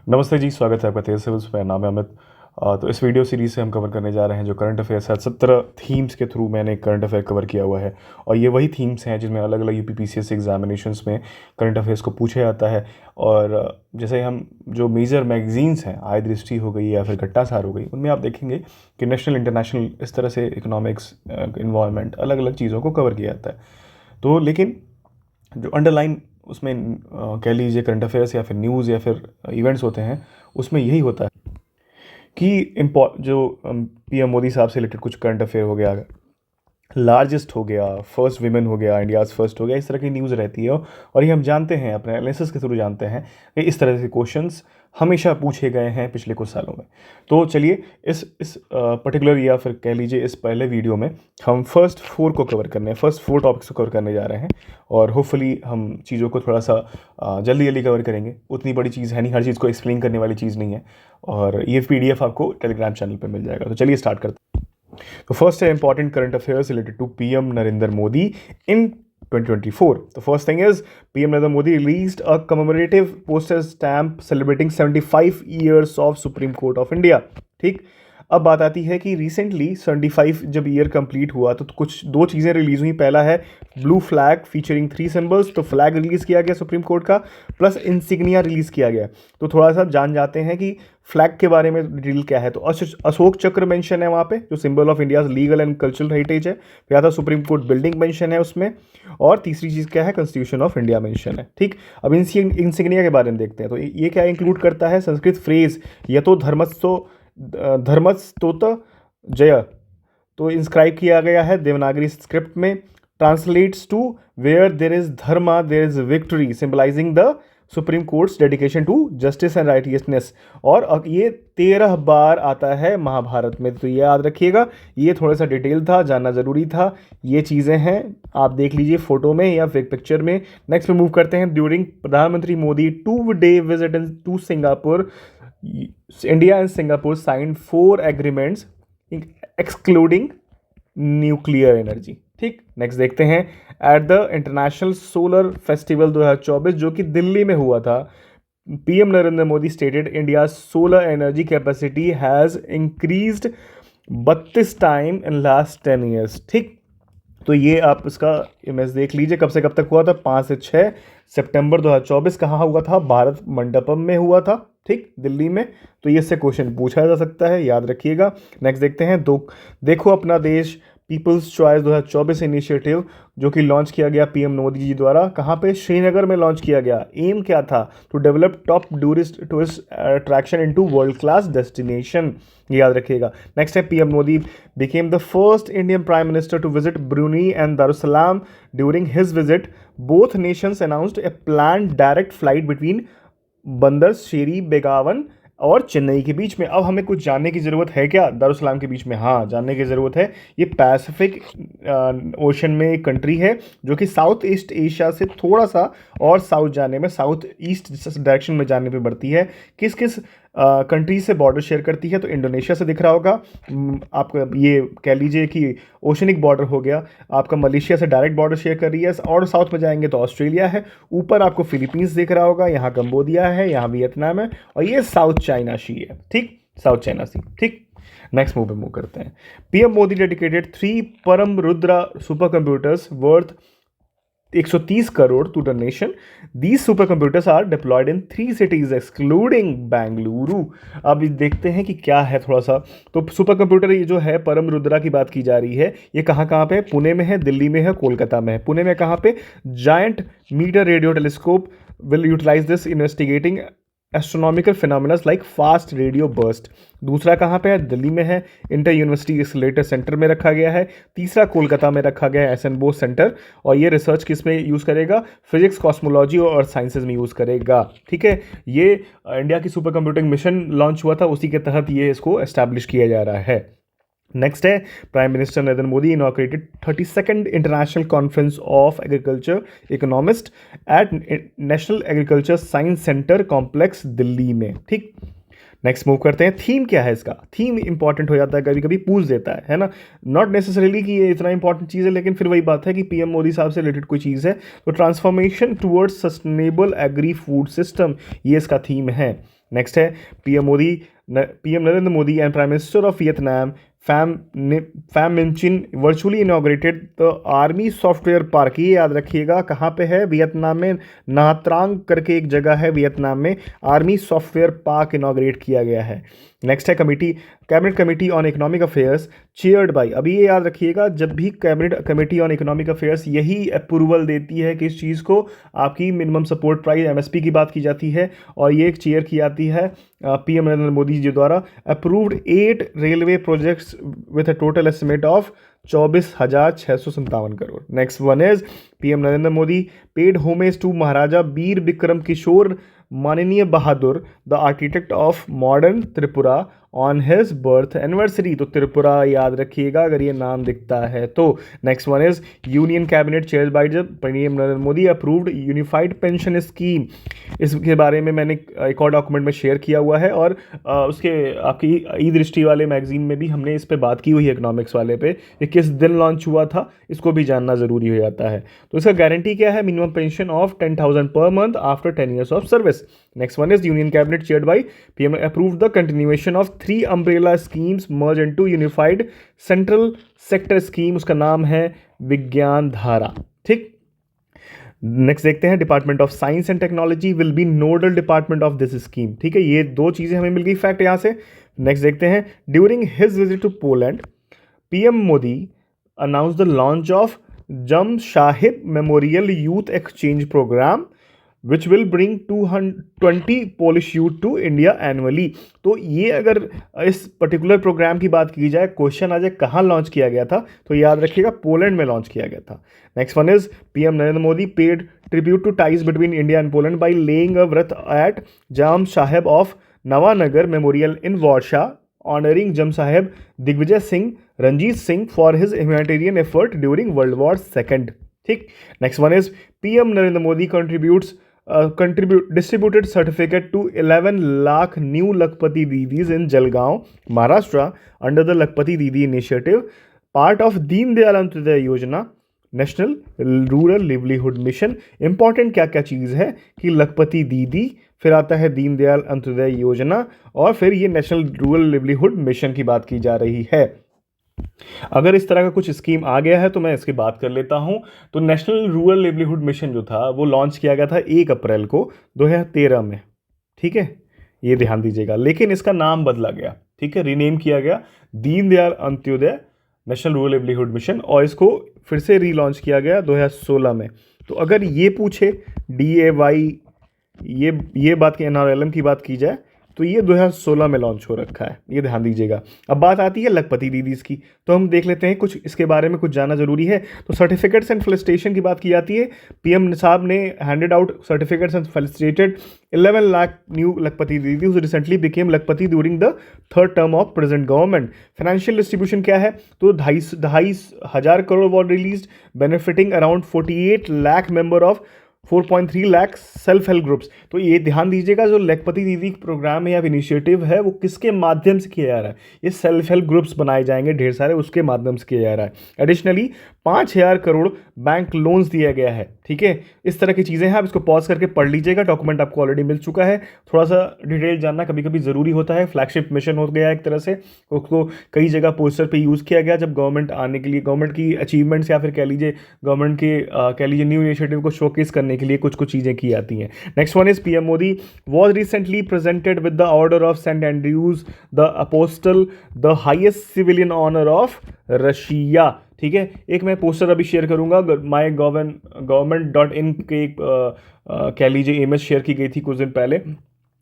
नमस्ते जी, स्वागत है आपका तेज सिविल्स में। नाम है अमित। तो इस वीडियो सीरीज़ से हम कवर करने जा रहे हैं जो करंट अफेयर्स है। 17 थीम्स के थ्रू मैंने करंट अफेयर कवर किया हुआ है और ये वही थीम्स हैं जिनमें अलग अलग यूपीपीसीएससी एग्जामिनेशंस में करंट अफेयर्स को पूछा जाता है। और जैसे हम जो मेजर मैगजीन्स हैं, आय दृष्टि हो गई या फिर घट्टासार हो गई, उनमें आप देखेंगे कि नेशनल इंटरनेशनल इस तरह से इकोनॉमिक्स, इन्वायरमेंट, अलग अलग चीज़ों को कवर किया जाता है। तो लेकिन जो अंडरलाइन उसमें कह लीजिए करंट अफेयर्स या फिर न्यूज़ या फिर इवेंट्स होते हैं, उसमें यही होता है कि जो पीएम मोदी साहब से रिलेटेड कुछ करंट अफेयर हो गया, लार्जेस्ट हो गया, फर्स्ट विमेन हो गया, इंडियाज़ फर्स्ट हो गया, इस तरह की न्यूज़ रहती है। और ये हम जानते हैं, अपने एनालिसिस के थ्रू जानते हैं कि इस तरह के क्वेश्चंस हमेशा पूछे गए हैं पिछले कुछ सालों में। तो चलिए इस पर्टिकुलर या फिर कह लीजिए इस पहले वीडियो में हम फर्स्ट फोर को कवर करने हैं, फर्स्ट फोर टॉपिक्स को कवर करने जा रहे हैं। और होपफुली हम चीज़ों को थोड़ा सा जल्दी जल्दी कवर करेंगे। उतनी बड़ी चीज़ है नहीं, हर चीज़ को एक्सप्लेन करने वाली चीज़ नहीं है। और ये PDF आपको टेलीग्राम चैनल पर मिल जाएगा। तो चलिए स्टार्ट करते हैं। तो फर्स्ट है important current affairs related to PM Narendra Modi in 2024. The first thing is PM Narendra Modi released a commemorative postage stamp celebrating 75 years of Supreme Court of India. ठीक। अब बात आती है कि रिसेंटली 75 जब ईयर कंप्लीट हुआ तो कुछ दो चीज़ें रिलीज हुई। पहला है ब्लू फ्लैग फीचरिंग 3 सिंबल्स, तो फ्लैग रिलीज़ किया गया सुप्रीम कोर्ट का, प्लस इंसिग्निया रिलीज़ किया गया। तो थोड़ा सा जान जाते हैं कि फ्लैग के बारे में डिटेल क्या है। तो अशोक चक्र मेंशन है वहाँ पे, जो symbol of India's legal and cultural heritage है। फिर आता सुप्रीम कोर्ट बिल्डिंग मेंशन है उसमें। और तीसरी चीज़ क्या है, कॉन्स्टिट्यूशन ऑफ इंडिया मेंशन है। ठीक। अब इंसिग्निया के बारे में देखते हैं। तो ये क्या इंक्लूड करता है, संस्कृत फ्रेज यतो धर्मस्तोत जय, तो इंस्क्राइब किया गया है देवनागरी स्क्रिप्ट में। Translates to where there is dharma there is victory, symbolising the supreme court's dedication to justice and righteousness. और ये 13 बार आता है महाभारत में, तो ये याद रखिएगा। ये थोड़ा सा डिटेल था, जानना ज़रूरी था। ये चीज़ें हैं, आप देख लीजिए फोटो में या फिर पिक्चर में। नेक्स्ट में मूव करते हैं। ड्यूरिंग प्रधानमंत्री Modi 2-day visit to Singapore, India and Singapore signed 4 agreements excluding nuclear energy. ठीक। नेक्स्ट देखते हैं। At the international solar festival 2024 जो कि दिल्ली में हुआ था, PM Narendra Modi stated India solar energy capacity has increased 32 time in last 10 years. ठीक। तो ये आप इसका इमेज देख लीजिए, कब से कब तक हुआ था, 5 से 6 सितंबर 2024। कहाँ हुआ था, भारत मंडपम में हुआ था। ठीक, दिल्ली में। तो ये से क्वेश्चन पूछा जा सकता है, याद रखिएगा। नेक्स्ट देखते हैं। देखो अपना देश पीपल्स चॉइस 2024 इनिशिएटिव जो कि लॉन्च किया गया पीएम मोदी जी द्वारा। कहाँ पे, श्रीनगर में लॉन्च किया गया। एम क्या था, to develop top tourist attraction into world class destination, याद रखिएगा। नेक्स्ट है, PM Modi became the first Indian Prime Minister to visit Brunei and Darussalam. During his visit, both nations announced a planned direct flight between बंदर शेरी बेगावन और चेन्नई के बीच में। अब हमें कुछ जानने की ज़रूरत है क्या दारुसलाम के बीच में? हाँ, जानने की ज़रूरत है। ये पैसिफिक ओशन में एक कंट्री है जो कि साउथ ईस्ट एशिया से थोड़ा सा और साउथ जाने में, साउथ ईस्ट डायरेक्शन में जाने पे बढ़ती है। किस किस कंट्री से बॉर्डर शेयर करती है? तो इंडोनेशिया से दिख रहा होगा आपका, ये कह लीजिए कि ओशनिक बॉर्डर हो गया। आपका मलेशिया से डायरेक्ट बॉर्डर शेयर कर रही है। और साउथ में जाएंगे तो ऑस्ट्रेलिया है। ऊपर आपको फिलीपींस दिख रहा होगा, यहाँ कंबोडिया है, यहाँ वियतनाम है, और ये साउथ चाइना सी है। ठीक, साउथ चाइना सी। ठीक। नेक्स्ट मूव करते हैं। PM Modi dedicated 3 Param Rudra super computers worth 130 crore to the nation. These super computers are deployed in 3 cities excluding Bengaluru. अब देखते हैं कि क्या है थोड़ा सा। तो सुपर कंप्यूटर ये जो है परम रुद्रा की बात की जा रही है, ये कहाँ पे है? पुणे में है, दिल्ली में है, कोलकाता में है। पुणे में कहाँ पे? Giant meter radio telescope will utilise this investigating astronomical phenomenas like fast radio burst. दूसरा कहाँ पे है? दिल्ली में है, इंटर यूनिवर्सिटी एक्सीलरेटर सेंटर में रखा गया है। तीसरा कोलकाता में रखा गया है, एस एन बोस सेंटर। और ये रिसर्च किस में यूज़ करेगा? फिजिक्स, कॉस्मोलॉजी और साइंसेज में यूज़ करेगा। ठीक है। ये इंडिया की सुपर कंप्यूटिंग मिशन लॉन्च हुआ था, उसी के तहत ये इसको एस्टैब्लिश किया जा रहा है। नेक्स्ट है, prime minister Narendra Modi inaugurated 32nd international conference of agriculture economist at national agriculture science centre complex Delhi में। ठीक। नेक्स्ट मूव करते हैं। थीम क्या है इसका? थीम इंपॉर्टेंट हो जाता है, कभी कभी पूछ देता है ना। नॉट नेसेसरीली कि ये इतना इंपॉर्टेंट चीज़ है, लेकिन फिर वही बात है कि पीएम मोदी साहब से रिलेटेड कोई चीज़ है। तो transformation towards sustainable agri food system, ये इसका थीम है। नेक्स्ट है PM Narendra Modi and prime minister of Vietnam Pham Minh Chinh virtually inaugurated the army software park. ये याद रखिएगा कहाँ पे है, वियतनाम में, नात्रांग करके एक जगह है वियतनाम में, आर्मी सॉफ्टवेयर पार्क इनॉग्रेट किया गया है। नेक्स्ट है cabinet committee on economic affairs chaired by. अभी ये याद रखिएगा, जब भी cabinet committee on economic affairs यही अप्रूवल देती है किस चीज़ को, आपकी मिनिमम सपोर्ट प्राइस एमएसपी की बात की जाती है, और ये एक चेयर की जाती है पीएम नरेंद्र मोदी जी द्वारा। Approved 8 railway projects with a total estimate of 24,657 crore. Next one is PM Narendra Modi paid homage to Maharaja Vir Vikram Kishore माननीय Bahadur the architect of modern Tripura on his birth anniversary. तो त्रिपुरा याद रखिएगा अगर ये नाम दिखता है तो। Next one is union cabinet chair by PM Narendra Modi approved unified pension scheme. इसके बारे में मैंने एक और डॉक्यूमेंट में शेयर किया हुआ है, और उसके आपकी ई दृष्टि वाले मैगजीन में भी हमने इस पे बात की हुई है, इकोनॉमिक्स वाले पे, ये किस दिन लॉन्च हुआ था, इसको भी जानना जरूरी हो जाता है। तो इसका गारंटी क्या है, minimum pension of 10,000 per month after 10 years of service. Next one is union cabinet chaired by PM approved the continuation of 3 umbrella schemes merge into unified central sector scheme. उसका नाम है विज्ञान धारा। ठीक, नेक्स्ट देखते हैं department of science and technology will be nodal department of this scheme. ठीक है, ये 2 चीजें हमें मिल गई फैक्ट यहां से। नेक्स्ट देखते हैं during his visit to Poland PM Modi announce the launch of Jam Sahib memorial youth exchange programme which will bring 220 Polish youth to India annually. तो ये अगर इस पर्टिकुलर प्रोग्राम की बात की जाए, क्वेश्चन आ जाए कहाँ लॉन्च किया गया था, तो याद रखिएगा पोलैंड में लॉन्च किया गया था। Next one is PM Narendra Modi paid tribute to ties between India and Poland by laying a wreath at Jam Saheb of Nawanagar memorial in Warsaw honouring Jam Saheb Digvijay Singh Ranjit Singh for his humanitarian effort during world war second. ठीक, next one is PM Narendra Modi distributed certificate to 11 lakh new Lakpati Didis in Jalgaon, Maharashtra under the Lakpati Didi initiative, part of Deen Dayal Antyodaya Yojana, national rural livelihood mission. Important क्या क्या चीज़ है कि लखपति दीदी, फिर आता है दीनदयाल अंत्योदय योजना, और फिर ये नेशनल रूरल लिवलीहुड मिशन की बात की जा रही है। अगर इस तरह का कुछ स्कीम आ गया है तो मैं इसकी बात कर लेता हूं। तो नेशनल रूरल लिवलीहुड मिशन जो था वो लॉन्च किया गया था 1 अप्रैल को 2013 में। ठीक है, ये ध्यान दीजिएगा, लेकिन इसका नाम बदला गया। ठीक है, रीनेम किया गया Deendayal Antyodaya national rural livelihood mission, और इसको फिर से रीलॉन्च किया गया 2016 में। तो अगर ये पूछे DAY, ये बात की NRLM की बात की जाए तो ये 2016 में लॉन्च हो रखा है, ये ध्यान दीजिएगा। अब बात आती है लखपति दीदीज की, तो हम देख लेते हैं कुछ इसके बारे में, कुछ जानना जरूरी है। तो सर्टिफिकेट्स एंड फेलिसिटेशन की बात की जाती है। पीएम साहब ने handed out certificates and felicitated 11 lakh new लखपति दीदी who recently became Lakhpati during the 3rd term of present government. Financial distribution क्या है, तो 2,500 crore war release benefiting around 48 lakh member of 4.3 lakh self help groups. तो ये ध्यान दीजिएगा, जो लखपति दीदी प्रोग्राम है या इनिशिएटिव है वो किसके माध्यम से किया जा रहा है, ये सेल्फ हेल्प ग्रुप्स बनाए जाएंगे ढेर सारे, उसके माध्यम से किया जा रहा है। एडिशनली 5,000 करोड़ बैंक लोन्स दिया गया है। ठीक है, इस तरह की चीज़ें हैं, आप इसको पॉज करके पढ़ लीजिएगा, डॉक्यूमेंट आपको ऑलरेडी मिल चुका है। थोड़ा सा डिटेल जानना कभी कभी ज़रूरी होता है। फ्लैगशिप मिशन हो गया एक तरह से, उसको कई जगह पोस्टर पे यूज़ किया गया जब गवर्नमेंट आने के लिए, गवर्नमेंट की अचीवमेंट्स या फिर कह लीजिए गवर्नमेंट के कह लीजिए न्यू इनिशिएटिव को शोकेस करने के लिए कुछ कुछ चीज़ें की जाती हैं। Next one is PM Modi was recently presented with the order of Saint Andrews the apostle the highest civilian honour of Russia. ठीक है, एक मैं पोस्टर अभी शेयर करूंगा, माई government.in के कह लीजिए इमेज शेयर की गई थी कुछ दिन पहले।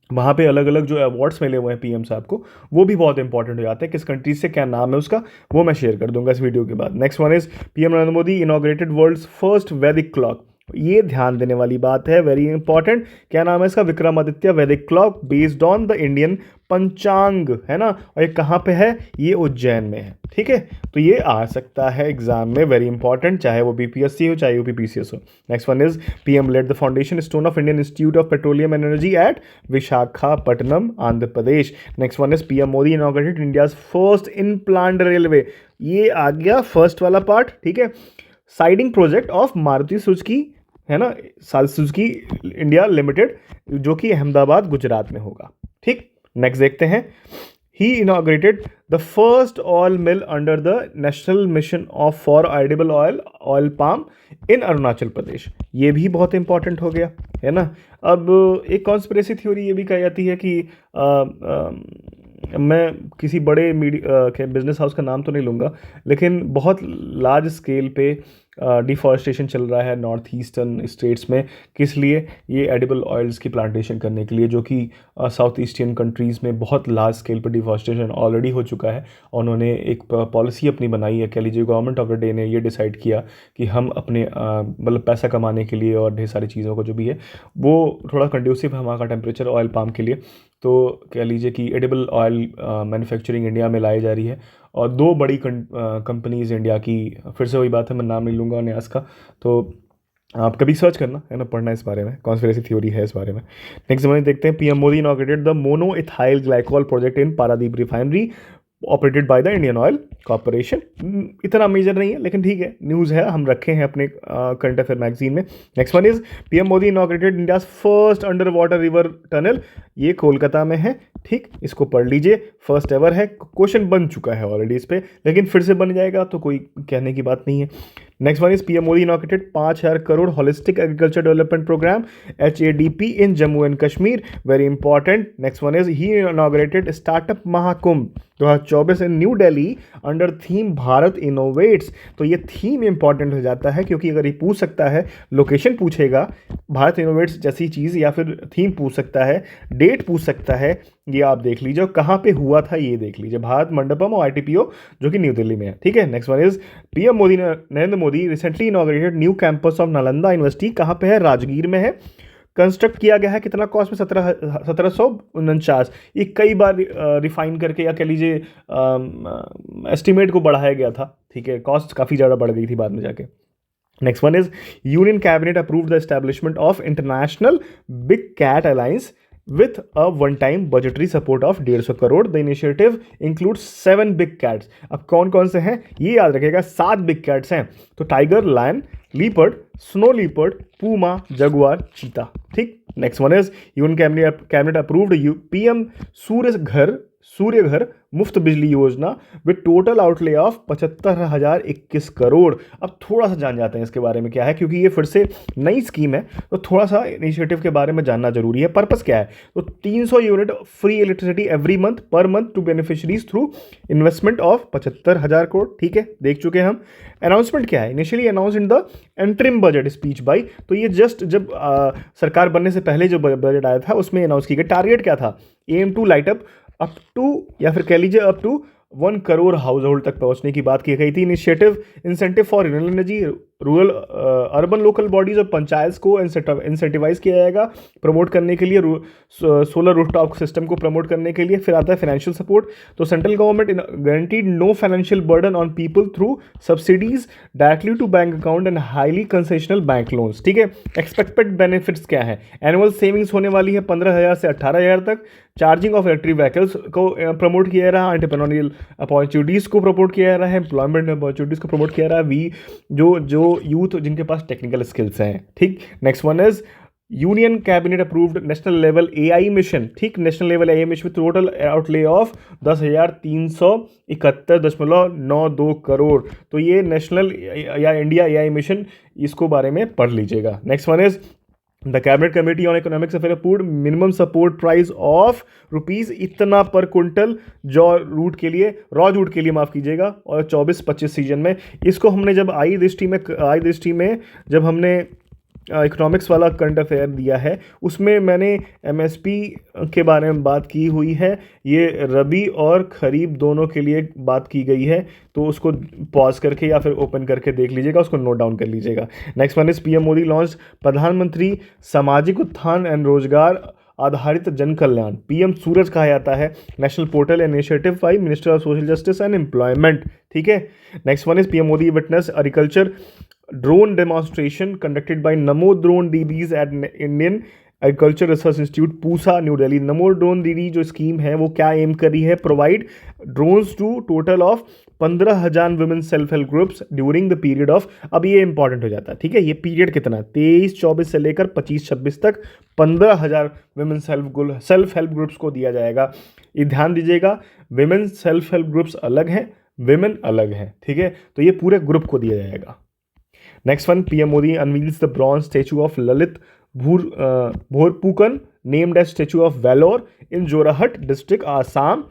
वहाँ पे अलग अलग जो अवार्ड्स मिले हुए हैं पीएम साहब को, वो भी बहुत इंपॉर्टेंट हो जाते हैं, किस कंट्री से क्या नाम है उसका, वो मैं शेयर कर दूंगा इस वीडियो के बाद। Next one is PM Narendra Modi inaugurated world's first Vedic clock. ये ध्यान देने वाली बात है, वेरी इंपॉर्टेंट। क्या नाम है इसका, विक्रमादित्य वैदिक clock based on the Indian पंचांग, है ना, और ये कहाँ पे है, ये उज्जैन में है। ठीक है, तो ये आ सकता है एग्जाम में, वेरी इंपॉर्टेंट, चाहे वो BPSC हो चाहे UPPCS हो। Next one is PM laid the foundation stone of Indian institute of petroleum energy at Visakhapatnam Andhra Pradesh. Next one is PM Modi inaugurated India's first in planned railway. ये आ गया फर्स्ट वाला पार्ट। ठीक है, siding project of Maruti Suzuki है ना, Suzuki India limited, जो कि अहमदाबाद गुजरात में होगा। ठीक, नेक्स्ट देखते हैं। He inaugurated the first oil mill under the National Mission of for Edible Oil Palm in Arunachal Pradesh. ये भी बहुत इंपॉर्टेंट हो गया, है ना। अब एक कॉन्स्पिरेसी थ्योरी ये भी कही जाती है कि मैं किसी बड़े मीडिया बिजनेस हाउस का नाम तो नहीं लूँगा, लेकिन बहुत लार्ज स्केल पे डिफॉरेस्टेशन चल रहा है नॉर्थ ईस्टर्न स्टेट्स में। किस लिए? ये एडिबल ऑयल्स की प्लांटेशन करने के लिए, जो कि साउथ ईस्टर्न कंट्रीज़ में बहुत लार्ज स्केल पर डिफॉरेस्टेशन ऑलरेडी हो चुका है। और उन्होंने एक पॉलिसी अपनी बनाई है, कह लीजिए गवर्नमेंट ऑफ द डे ने ये डिसाइड किया कि हम अपने मतलब पैसा कमाने के लिए और ढेर सारी चीज़ों को जो भी है वो थोड़ा कंड्यूसिव है वहाँ का टेम्परेचर ऑयल पाम के लिए। तो कह लीजिए कि एडिबल ऑयल मैन्युफैक्चरिंग इंडिया में लाई जा रही है। और दो बड़ी कंपनीज़ इंडिया की, फिर से वही बात है, मैं नाम नहीं लूँगा न्यास का, तो आप कभी सर्च करना, है ना, पढ़ना इस बारे में, कॉन्स्पिरेसी थ्योरी है इस बारे में। नेक्स्ट हमारे देखते हैं, PM Modi inaugurated the mono ethyl glycol project in Paradip refinery operated by the Indian oil corporation. इतना मेजर नहीं है, लेकिन ठीक है, न्यूज़ है, हम रखे हैं अपने करंट अफेयर मैगजीन में। Next one is PM Modi inaugurated India first under water river tunnel. ये कोलकाता में है। ठीक, इसको पढ़ लीजिए, फर्स्ट एवर है, क्वेश्चन बन चुका है ऑलरेडी इस पर, लेकिन फिर से बन जाएगा तो कोई कहने की बात नहीं है। Next one is PM Modi inaugurated 5,000 crore holistic agriculture development programme HADP in Jammu and Kashmir, very important. Next one is he inaugurated startup Mahakumbh 2024 in new Delhi under theme Bharat innovates. तो ये थीम इंपॉर्टेंट हो जाता है, क्योंकि अगर ये पूछ सकता है, लोकेशन पूछेगा भारत इनोवेट्स जैसी चीज़, या फिर थीम पूछ सकता है, डेट पूछ सकता है, ये आप देख लीजिए, कहाँ पे हुआ था ये देख लीजिए, भारत मंडपम और ITPO जो कि न्यू दिल्ली में है। ठीक है, next one is PM Modi Narendra Modi recently inaugurated new campus of Nalanda university. कहाँ पे है? राजगीर में है। कंस्ट्रक्ट किया गया है, कितना कॉस्ट में? 1749। ये कई बार रिफाइन करके, या कह लीजिए एस्टिमेट को बढ़ाया गया था। ठीक है, कॉस्ट काफ़ी ज़्यादा बढ़ गई थी बाद में जाके। Next one is union cabinet approved the establishment of international big cat alliance with a one-time budgetary support of 150 crore. The initiative includes 7 big cats। अब कौन कौन से हैं ये याद रखिएगा, 7 बिग कैट्स हैं। तो tiger, lion, leopard, snow leopard, puma, jaguar, cheetah. ठीक, next one is union cabinet approved PM Surya Ghar Muft Bijli Yojana with total outlay of 75,021 crore. अब थोड़ा सा जान जाते हैं इसके बारे में क्या है, क्योंकि ये फिर से नई स्कीम है, तो थोड़ा सा इनिशिएटिव के बारे में जानना जरूरी है। पर्पस क्या है? तो 300 unit free electricity every month per month to beneficiaries through investment of 75,000 crore. ठीक है, देख चुके हैं हम। अनाउंसमेंट क्या है? Initially announce in the interim budget speech by. तो ये जस्ट जब सरकार बनने से पहले जो बजट आया था उसमें अनाउंस की गई। टारगेट क्या था? Aim to light up to, या फिर कह लीजिए up to 1 crore household तक पहुंचने की बात की गई थी। Initiative incentive for renewable energy, rural urban local bodies और पंचायत को इंसेंटिवाइज किया जाएगा प्रमोट करने के लिए, सोलर रूफटॉप सिस्टम को प्रमोट करने के लिए। फिर आता है फाइनेंशियल सपोर्ट। तो central government guaranteed no financial burden on people through subsidies directly to bank account and highly concessional bank loans. ठीक है, एक्सपेक्टेड बेनिफिट्स क्या है? एनुअल सेविंग्स होने वाली है 15,000 से 18,000 तक। चार्जिंग ऑफ इलेक्ट्रिक व्हीकल्स को प्रमोट किया जा रहा है। एंटरप्रेन्योरियल अपॉर्चुनिटीज़ को प्रमोट किया जा रहा है। एम्प्लॉयमेंट अपॉर्चुनिटीज़ को प्रमोट किया जा रहा है, जो यूथ जिनके पास टेक्निकल स्किल्स हैं। ठीक, next one is union cabinet approved national level AI mission. ठीक, national level AI mission with total outlay of 10,371.92 crore. तो ये नेशनल या इंडिया AI मिशन, इसको बारे में पढ़ लीजिएगा। Next one is the cabinet committee on economics affair approved minimum support price of rupees इतना पर क्विंटल रॉ जूट के लिए माफ़ कीजिएगा, और 24-25 सीजन में। इसको हमने जब आई दृष्टि में जब हमने इकोनॉमिक्स वाला करंट अफेयर दिया है, उसमें मैंने MSP के बारे में बात की हुई है। ये रबी और खरीफ दोनों के लिए बात की गई है, तो उसको पॉज करके या फिर ओपन करके देख लीजिएगा, उसको नोट डाउन कर लीजिएगा। Next one is PM Modi launch प्रधानमंत्री सामाजिक उत्थान एंड रोजगार आधारित जन कल्याण, PM सूरज कहा जाता है, national portal initiative by minister of social justice and employment. ठीक है, next one is PM Modi witness agriculture drone demonstration conducted by Namo drone DBs at Indian agriculture research institute Pusa New Delhi. Namo drone दीदी जो स्कीम है वो क्या एम कर रही है? Provide drones to total of 15,000 women self help groups during the period of, अब ये इंपॉर्टेंट हो जाता है, ठीक है, ये पीरियड कितना, 23-24 से लेकर 25-26 तक 15,000 वुमेन सेल्फ हेल्प ग्रुप्स को दिया जाएगा। ये ध्यान दीजिएगा, वुमेन सेल्फ हेल्प ग्रुप्स अलग हैं, विमेन अलग हैं, ठीक है, तो ये पूरे ग्रुप को दिया जाएगा। Next one, PM Modi unveils the bronze statue of Lachit Borphukan named as statue of valour in Jorhat district Assam.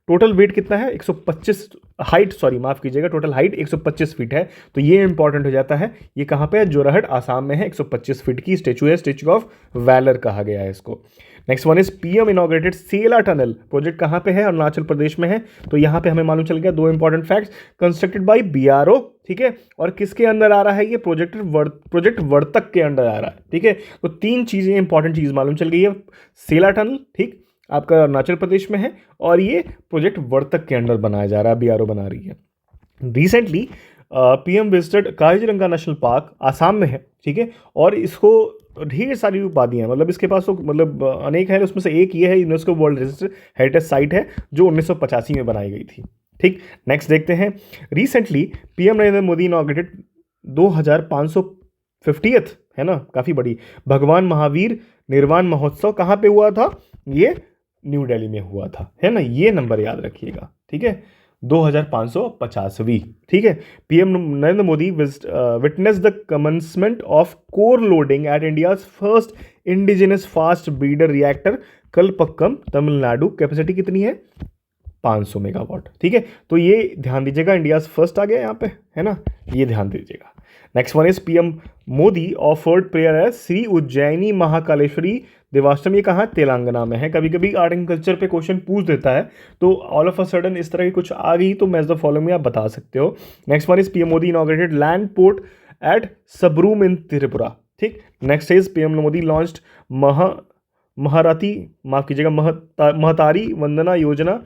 Total weight कितना है? 125, हाइट सॉरी माफ़ कीजिएगा, टोटल हाइट 125 फीट है, तो ये इंपॉर्टेंट हो जाता है। ये कहाँ पे है? जोराहट आसाम में है, 125 फीट की स्टेचू है, स्टेचू ऑफ वैलर कहा गया है इसको। Next one is PM inaugurated Sela tunnel, project कहाँ पे है? अरुणाचल प्रदेश में है। तो यहाँ पे हमें मालूम चल गया दो important facts, constructed by BRO, ठीक है, और किसके अंदर आ रहा है ये? प्रोजेक्ट वर्तक के अंडर आ रहा है, ठीक है। तो तीन चीज़ें इंपॉर्टेंट चीज़ मालूम चल गई है, सेला टनल, ठीक, आपका अरुणाचल प्रदेश में है, और ये प्रोजेक्ट वर्तक के अंडर बनाया जा रहा है, बीआरओ बना रही है। Recently PM visited Kaziranga national park, Assam में है, ठीक है, और इसको ढेर सारी उपाधियाँ हैं, मतलब इसके पास तो मतलब अनेक है, उसमें से एक ये है यूनेस्को वर्ल्ड हेरिटेज साइट है जो 1985 में बनाई गई थी, ठीक। नेक्स्ट देखते हैं, recently PM Narendra Modi inaugurated 2550th, है ना, काफ़ी बड़ी, भगवान महावीर निर्वाण महोत्सव कहाँ पे हुआ था? ये न्यू दिल्ली में हुआ था, है ना, ये नंबर याद रखिएगा, ठीक है, 2550वीं, ठीक है। PM Narendra Modi witness the commencement of core loading eight India's first indigenous fast breeder reactor Kalpakkam, Tamil Nadu. Capacity कितनी है? 500 मेगावाट, ठीक है, तो ये ध्यान दीजिएगा, इंडियाज फर्स्ट आ गया यहाँ पे, है ना, ये ध्यान दीजिएगा। Next one is PM Modi offered prayer as Shri Ujjaini Mahakaleshwari Devasthanam, ये कहाँ? तेलंगाना में है। कभी कभी आर्ट एंड कल्चर पे क्वेश्चन पूछ देता है, तो ऑल ऑफ अ सडन इस तरह की कुछ आ गई तो मैच द फॉलोइंग में आप बता सकते हो। Next one is PM Modi inaugurated land port at Sabroom in Tripura, ठीक। Next is PM Modi launched Maharathi, माफ कीजिएगा, महतारी वंदना योजना,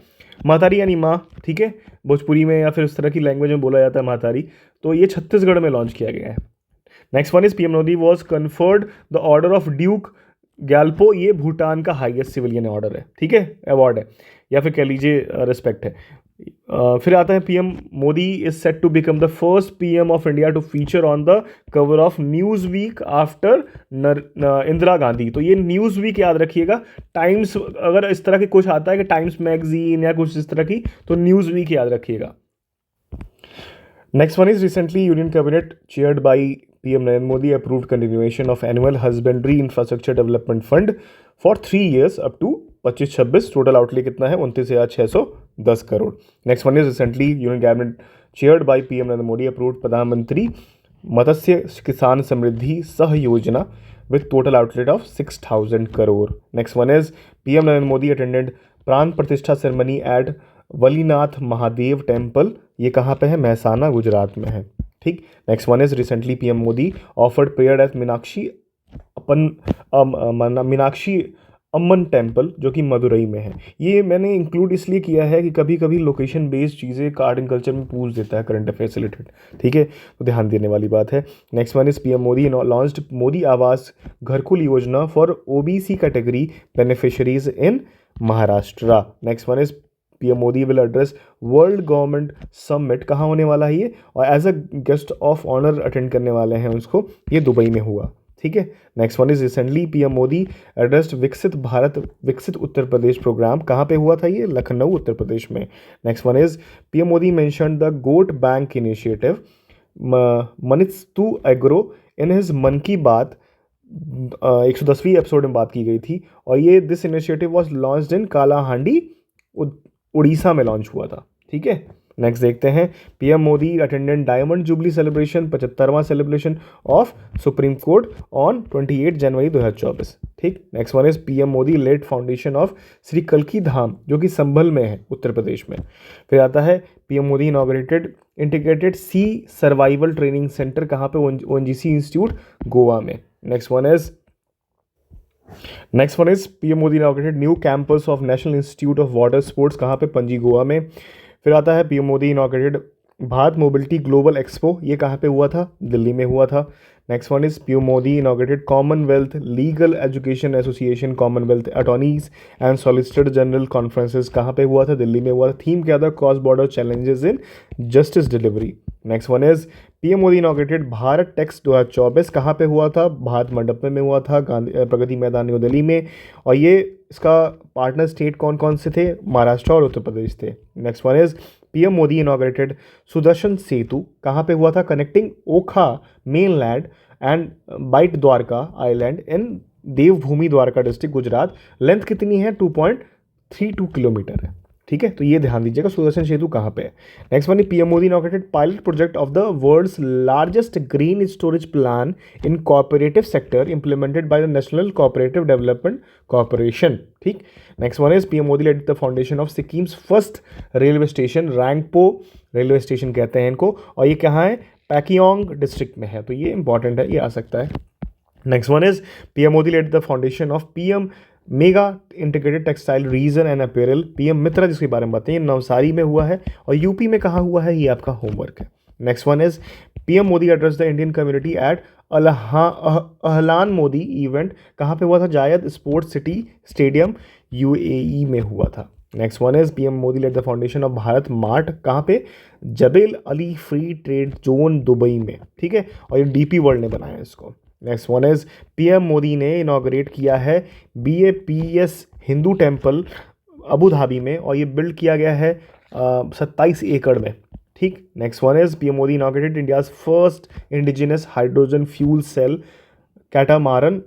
महतारी यानी माँ, ठीक है, भोजपुरी में या फिर उस तरह की लैंग्वेज में बोला जाता है महतारी, तो ये छत्तीसगढ़ में लॉन्च किया गया है। Next one is PM Modi was conferred the order of Duke Gyalpo, ये भूटान का हाईएस्ट सिविलियन ऑर्डर है, ठीक है, अवार्ड है, या फिर कह लीजिए रिस्पेक्ट है। फिर आता है PM Modi is set to become the first PM of India to feature on the cover of Newsweek after Indira Gandhi, तो ये न्यूज वीक याद रखिएगा, टाइम्स, अगर इस तरह की कुछ आता है कि टाइम्स मैगजीन या कुछ इस तरह की, तो न्यूज वीक याद रखिएगा। Next one is recently union cabinet chaired by PM Narendra Modi approved continuation of annual husbandry infrastructure development fund for 3 years up to 25-26, total outlay कितना है? 29,610 crore. Next one is recently union cabinet chaired by PM Narendra Modi approved प्रधानमंत्री मत्स्य किसान समृद्धि सह योजना with total outlay of 6,000 crore. Next one is PM Narendra Modi attended Pran Pratishtha ceremony at Valinath Mahadev temple, ये कहाँ पे है? महसाना, गुजरात में है, ठीक। Next one is recently PM Modi offered prayer at Meenakshi Amman temple, जो कि मदुरई में है। ये मैंने इंक्लूड इसलिए किया है कि कभी कभी लोकेशन बेस्ड चीज़ें आर्ट एंड कल्चर में पूछ देता है, करंट अफेयर से रिलेटेड, ठीक है, तो ध्यान देने वाली बात है। Next one is PM Modi launched Modi Awas Gharkul Yojana for OBC category beneficiaries in Maharashtra. Next one is PM Modi will address world government summit, कहाँ होने वाला है ये? और as a guest of honour attend करने वाले हैं उसको, ये दुबई में हुआ, ठीक है। Next one is recently PM Modi addressed विकसित भारत विकसित उत्तर प्रदेश प्रोग्राम, कहाँ पे हुआ था ये? लखनऊ, उत्तर प्रदेश में। Next one is PM Modi mentioned the goat bank initiative Manitsu Agro in his Mann Ki बात, 110वीं एपिसोड में बात की गई थी, और ये this initiative was launched in Kalahandi, Odisha में लॉन्च हुआ था, ठीक है। नेक्स्ट देखते हैं, PM Modi attended diamond jubilee celebration, 75वां celebration of supreme court on 28 January 2024, ठीक। Next one is PM Modi laid foundation of Shri कल्की धाम, जो कि संभल में है, उत्तर प्रदेश में। फिर आता है पीएम मोदी इनॉग्रेटेड इंटीग्रेटेड सी सर्वाइवल ट्रेनिंग सेंटर, कहाँ पे? ओएनजीसी इंस्टीट्यूट, गोवा में। Next one is PM Modi inaugurated new campus of national institute of water sports, कहाँ पे? पणजी, गोवा में। फिर आता है PM Modi inaugurated Bharat mobility global expo, ये कहाँ पे हुआ था? दिल्ली में हुआ था। Next one is PM Modi inaugurated Commonwealth legal education association, Commonwealth attorneys and solicitor general conferences कहाँ पे हुआ था? दिल्ली में हुआ था। थीम क्या था? Cross border challenges in justice delivery. Next one is PM Modi inaugurated Bharat Tex 2024 कहाँ पे हुआ था? भारत मंडप में हुआ था, गांधी प्रगति मैदान न्यू दिल्ली में। और ये इसका पार्टनर स्टेट कौन कौन से थे? महाराष्ट्र और उत्तर प्रदेश थे। Next one is PM Modi inaugurated Sudarshan Setu कहाँ पे हुआ था? Connecting Okha mainland and Beyt Dwarka island in Devbhoomi Dwarka district Gujarat. Length कितनी है? 2.32 किलोमीटर है। ठीक है, तो ये ध्यान दीजिएगा सुदर्शन सेतु कहाँ पे है। Next one PM Modi inaugurated pilot project of the world's largest green storage plan in cooperative sector implemented by the national cooperative development corporation. ठीक। Next one is PM Modi laid the foundation of Sikkim's first railway station, Rangpo railway station कहते हैं इनको, और ये कहाँ है? Pakyong district में है, तो ये इंपॉर्टेंट है, ये आ सकता है। Next one is PM Modi laid the foundation of PM mega integrated textile region and apparel, PM Mitra जिसके बारे में बताइए, नवसारी में हुआ है और यूपी में कहाँ हुआ है? ये आपका होमवर्क है। Next one is PM Modi address the Indian community at Ahlan Modi event कहाँ पे हुआ था? जायद स्पोर्ट्स सिटी स्टेडियम यूएई में हुआ था। Next one is PM Modi laid the foundation of Bharat mart कहाँ पे? Jebel Ali free trade zone Dubai में। ठीक है, और ये डीपी वर्ल्ड ने बनाया इसको। Next one is PM Modi ने इनॉग्रेट किया है BAPS Hindu temple Abu Dhabi में, और ये बिल्ड किया गया है 27 एकड़ में। ठीक। Next one is PM Modi inaugurated India's first indigenous hydrogen fuel cell catamaran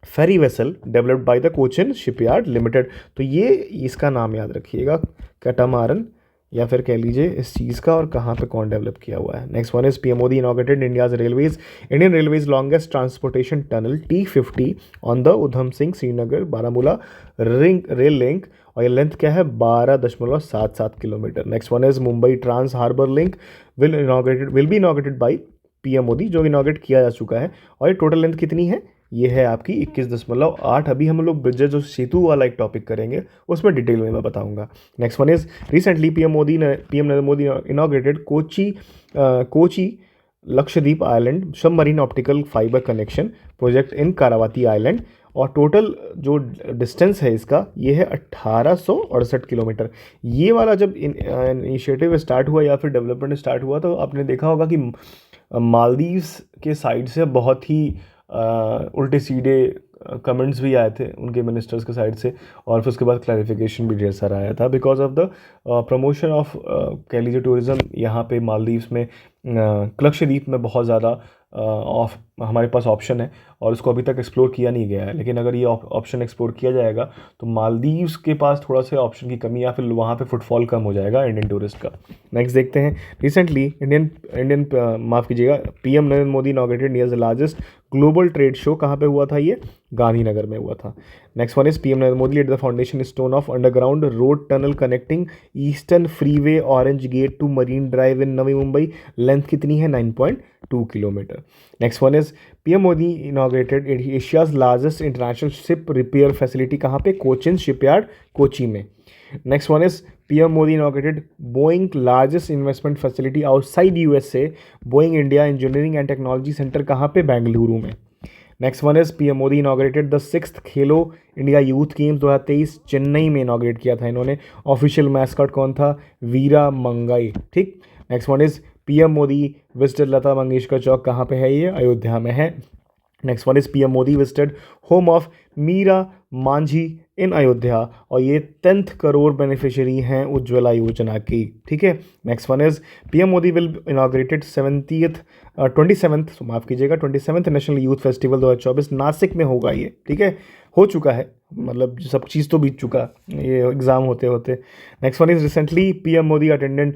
ferry vessel developed by the Cochin shipyard limited. तो ये इसका नाम याद रखिएगा, कैटामारन, या फिर कह लीजिए इस चीज़ का, और कहाँ पे कौन डेवलप किया हुआ है। Next one is PM Modi inaugurated India's railways Indian railways longest transportation tunnel T50 on the Udham Singh Srinagar Baramulla rail link, और ये लेंथ क्या है? 12.77 kilometre. Next one is Mumbai trans harbour link will be inaugurated by PM Modi, जो inaugurate किया जा चुका है, और ये टोटल लेंथ कितनी है? ये है आपकी 21.8। अभी हम लोग ब्रिजेज जो सेतु वाला एक टॉपिक करेंगे उसमें डिटेल में मैं बताऊंगा। Next one is recently PM Narendra Modi inaugurated Kochi Lakshadweep island submarine optical fibre connection project in Kavaratti island, और टोटल जो डिस्टेंस है इसका ये है 1868 किलोमीटर। ये वाला जब इनिशिएटिव स्टार्ट हुआ या फिर डेवलपमेंट स्टार्ट हुआ तो आपने देखा होगा कि मालदीव्स के साइड से बहुत ही उल्टे सीधे कमेंट्स भी आए थे उनके मिनिस्टर्स के साइड से, और फिर उसके बाद क्लैरिफिकेशन भी ढेर सारा आया था because of the promotion of कह लीजिए टूरिज़्म यहाँ पे मालदीव्स में, लक्षद्वीप में बहुत ज़्यादा हमारे पास ऑप्शन है और उसको अभी तक एक्सप्लोर किया नहीं गया है। लेकिन अगर ये ऑप्शन एक्सप्लोर किया जाएगा तो मालदीव्स के पास थोड़ा सा ऑप्शन की कमी या फिर वहाँ पे फुटफॉल कम हो जाएगा इंडियन टूरिस्ट का। नेक्स्ट देखते हैं, रिसेंटली इंडियन माफ़ कीजिएगा PM Narendra Modi inaugurated India's largest global trade show कहाँ पे हुआ था? ये गांधीनगर में हुआ था। Next one is PM Narendra Modi laid the foundation stone of underground road tunnel connecting eastern freeway orange gate to marine drive in Navi Mumbai, length कितनी है? 9.2 kilometre. Next one is PM Modi inaugurated Asia's largest international ship repair facility कहाँ पे? Cochin shipyard Kochi में। Next one is PM Modi inaugurated Boeing largest investment facility outside USA, Boeing India engineering and technology centre कहाँ पे? बेंगलुरु में। Next one is PM Modi inaugurated the 6th Khelo India youth games 2023 Chennai में inaugurate किया था इन्होंने। ऑफिशियल मैस्कॉट कौन था? वीरा मंगाई। ठीक। Next one is PM Modi visited Lata Mangeshkar Chowk कहाँ पे है? ये अयोध्या में है। Next one is PM Modi visited home of Meera Manjhi in Ayodhya, और ये 10th करोड़ बेनिफिशियरी हैं उज्ज्वला योजना की। ठीक है। Next one is PM Modi will inaugurated 27th national youth festival 2024 Nashik में होगा ये। ठीक है, हो चुका है, मतलब सब चीज़ तो बीत चुका ये एग्ज़ाम होते होते। Next one is recently PM Modi attended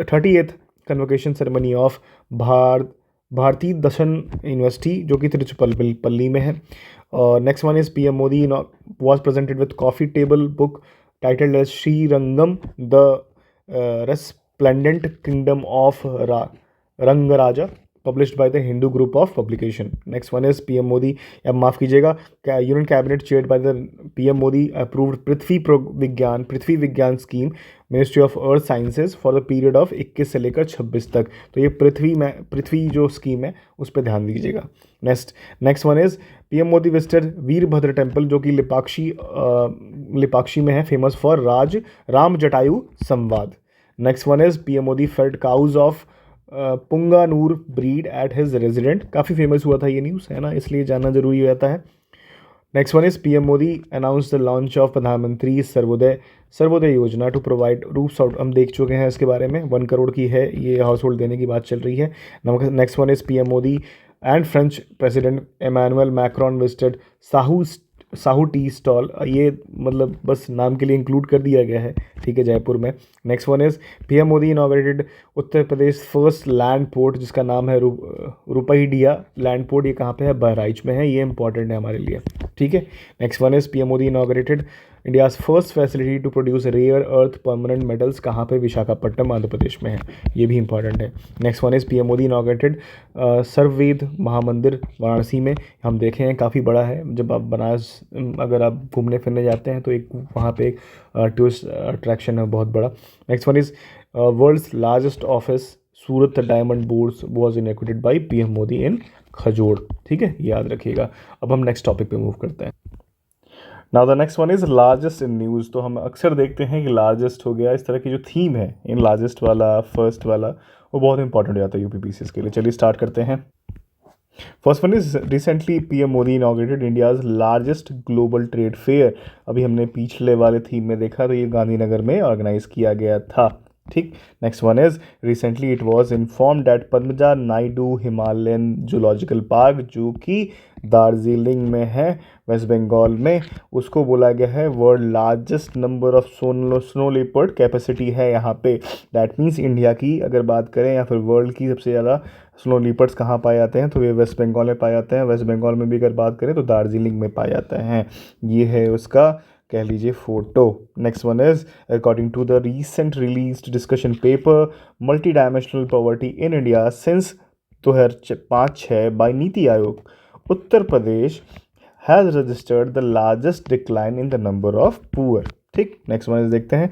38th convocation ceremony of Bharathidasan university जो कि तिरुचिरापल्ली में है। और next one is PM Modi was presented with coffee table book titled as Srirangam the resplendent kingdom of Rangaraja published by the Hindu group of publication. Next one is PM Modi, अब माफ़ कीजिएगा, union cabinet chaired by the PM Modi approved Prithvi Vigyan scheme ministry of earth sciences for the period of 21 से लेकर 26 तक। तो ये पृथ्वी जो scheme है उस पर ध्यान दीजिएगा। Next one is PM Modi visited Virbhadra temple जो कि लिपाक्षी में है, famous for Ram Jatayu Samvad. Next one is PM Modi fed cows of Punganur breed at his resident. काफ़ी फेमस हुआ था ये न्यूज़, है ना, इसलिए जानना जरूरी हो जाता है। Next one is PM Modi announce the launch of प्रधानमंत्री सर्वोदय योजना टू प्रोवाइड रूफ्स आउट। हम देख चुके हैं इसके बारे में, 1 करोड़ की है ये, हाउस होल्ड देने की बात चल रही है। Next one is PM Modi and French president Emmanuel Macron visited Sahu tea stall. ये मतलब बस नाम के लिए इंक्लूड कर दिया गया है, ठीक है, जयपुर में। Next one is PM Modi inaugurated Uttar Pradesh first land port जिसका नाम है रुपईडिया लैंड पोर्ट। ये कहाँ पे है? बहराइच में है। ये इंपॉर्टेंट है हमारे लिए, ठीक है। Next one is PM Modi inaugurated India's first facility to produce rare earth permanent metals. कहाँ पे? विशाखापट्टनम आंध्र प्रदेश में है। ये भी इंपॉर्टेंट है। Next one is PM Modi inaugurated Swarved Mahamandir Varanasi में। हम देखे हैं काफ़ी बड़ा है। जब आप बनारस अगर आप घूमने फिरने जाते हैं तो एक वहाँ पे एक टूरिस्ट अट्रैक्शन है बहुत बड़ा। Next one is world's largest office Surat diamond boards was inactivated by PM Modi in Khajod, ठीक है, याद रखिएगा। अब हम नेक्स्ट टॉपिक पे मूव करते हैं। Now the next one is largest in news. तो हम अक्सर देखते हैं कि लार्जेस्ट हो गया, इस तरह की जो थीम है इन लार्जेस्ट वाला, फर्स्ट वाला, वो बहुत इंपॉर्टेंट हो जाता है यूपीपीसीएस के लिए। चलिए स्टार्ट करते हैं। First one is recently PM Modi inaugurated India's largest global trade fair. अभी हमने पिछले वाले थीम में देखा, तो ये गांधीनगर में ऑर्गेनाइज किया गया था, ठीक। Next one is recently it was inform that Padmaja Naidu Himalayan zoological park जो कि दार्जिलिंग में है, वेस्ट बंगाल में, उसको बोला गया है world largest number of snow leopard capacity है यहाँ पे। दैट मीन्स इंडिया की अगर बात करें या फिर वर्ल्ड की सबसे ज़्यादा स्नो लेपर्ड्स कहाँ पाए जाते हैं, तो वे वेस्ट बंगाल में पाए जाते हैं। वेस्ट बंगाल में भी अगर बात करें तो दार्जिलिंग में पाए जाते हैं। ये है उसका कह लीजिए photo. Next one is according to the recent released discussion paper multidimensional poverty in India since 2005-6 by Niti Aayog, Uttar Pradesh has registered the largest decline in the number of poor, ठीक। नेक्स्ट वन देखते हैं।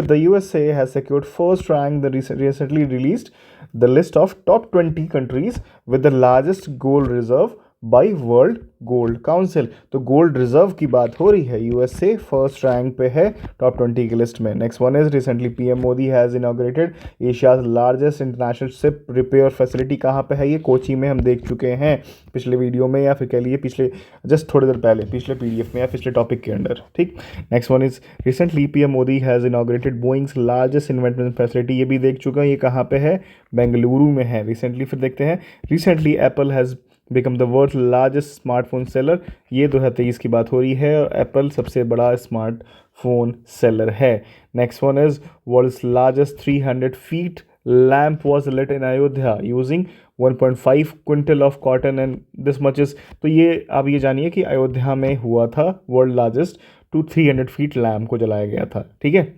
The USA has secured first rank the recently released the list of top 20 countries with the largest gold reserve by world gold council. तो gold reserve की बात हो रही है, USA first rank पे है टॉप 20 की लिस्ट में। Next one is recently PM Modi has inaugurated Asia's largest international ship repair facility. कहाँ पे है ये? कोची में। हम देख चुके हैं पिछले वीडियो में, या फिर कह लीजिए पिछले जस्ट थोड़ी देर पहले पिछले पीडीएफ में या पिछले टॉपिक के अंदर, ठीक। Next one is recently PM Modi has inaugurated Boeing's largest investment facility. ये भी देख चुका हूँ, ये कहाँ पे है? बेंगलुरु में है रिसेंटली। फिर देखते हैं recently Apple has become the world largest smartphone seller. ये 2023 की बात हो रही है और एप्पल सबसे बड़ा स्मार्टफोन सेलर है। Next one is world's largest 300 feet lamp was lit in Ayodhya using 1.5 quintal of cotton and this much is. तो ये आप ये जानिए कि अयोध्या में हुआ था वर्ल्ड लार्जेस्ट 300 फीट लैम्प को जलाया गया था, ठीक है।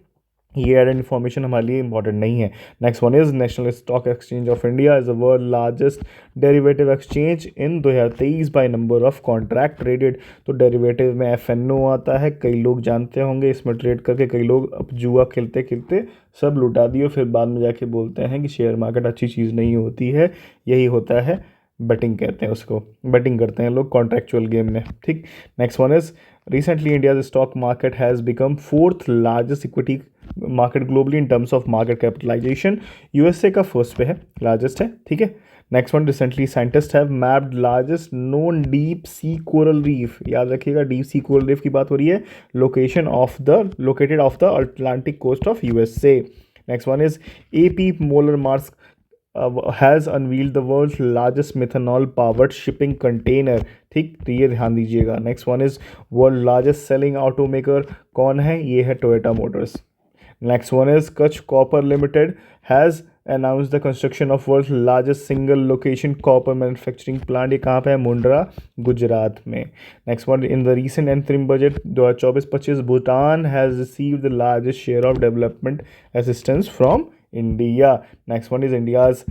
ये एडेड इन्फॉर्मेशन हमारे लिए इंपॉर्टेंट नहीं है। Next one is national stock exchange of India is the world largest derivative exchange in 2023 by number of contract traded. तो डेरिवेटिव में एफएनओ आता है, कई लोग जानते होंगे, इसमें ट्रेड करके कई लोग अब जुआ खेलते खेलते सब लुटा दिए, फिर बाद में जाके बोलते हैं कि शेयर मार्केट अच्छी चीज़ नहीं होती है। यही होता है, बेटिंग कहते हैं उसको, बेटिंग करते हैं लोग कॉन्ट्रैक्चुअल गेम में, ठीक। Next one is recently India's stock market has become 4th largest equity market globally in terms of market capitalisation. USA का फर्स्ट पे है, लार्जेस्ट है, ठीक है। Next one recently scientist have mapped largest known deep sea coral reef. याद रखिएगा deep sea coral reef की बात हो रही है, located off the Atlantic coast of USA. Next one is AP Moller Maersk has unveiled the world's largest methanol powered shipping container, ठीक, तो ये ध्यान दीजिएगा। Next one is world largest selling automaker कौन है? ये है Toyota motors. Next one is Kutch copper limited has announced the construction of world's largest single location copper manufacturing plant। ये कहाँ पे है? मुंड्रा, गुजरात में। Next one in the recent interim budget 2024-25 Bhutan has received the largest share of development assistance from India। Next one is India's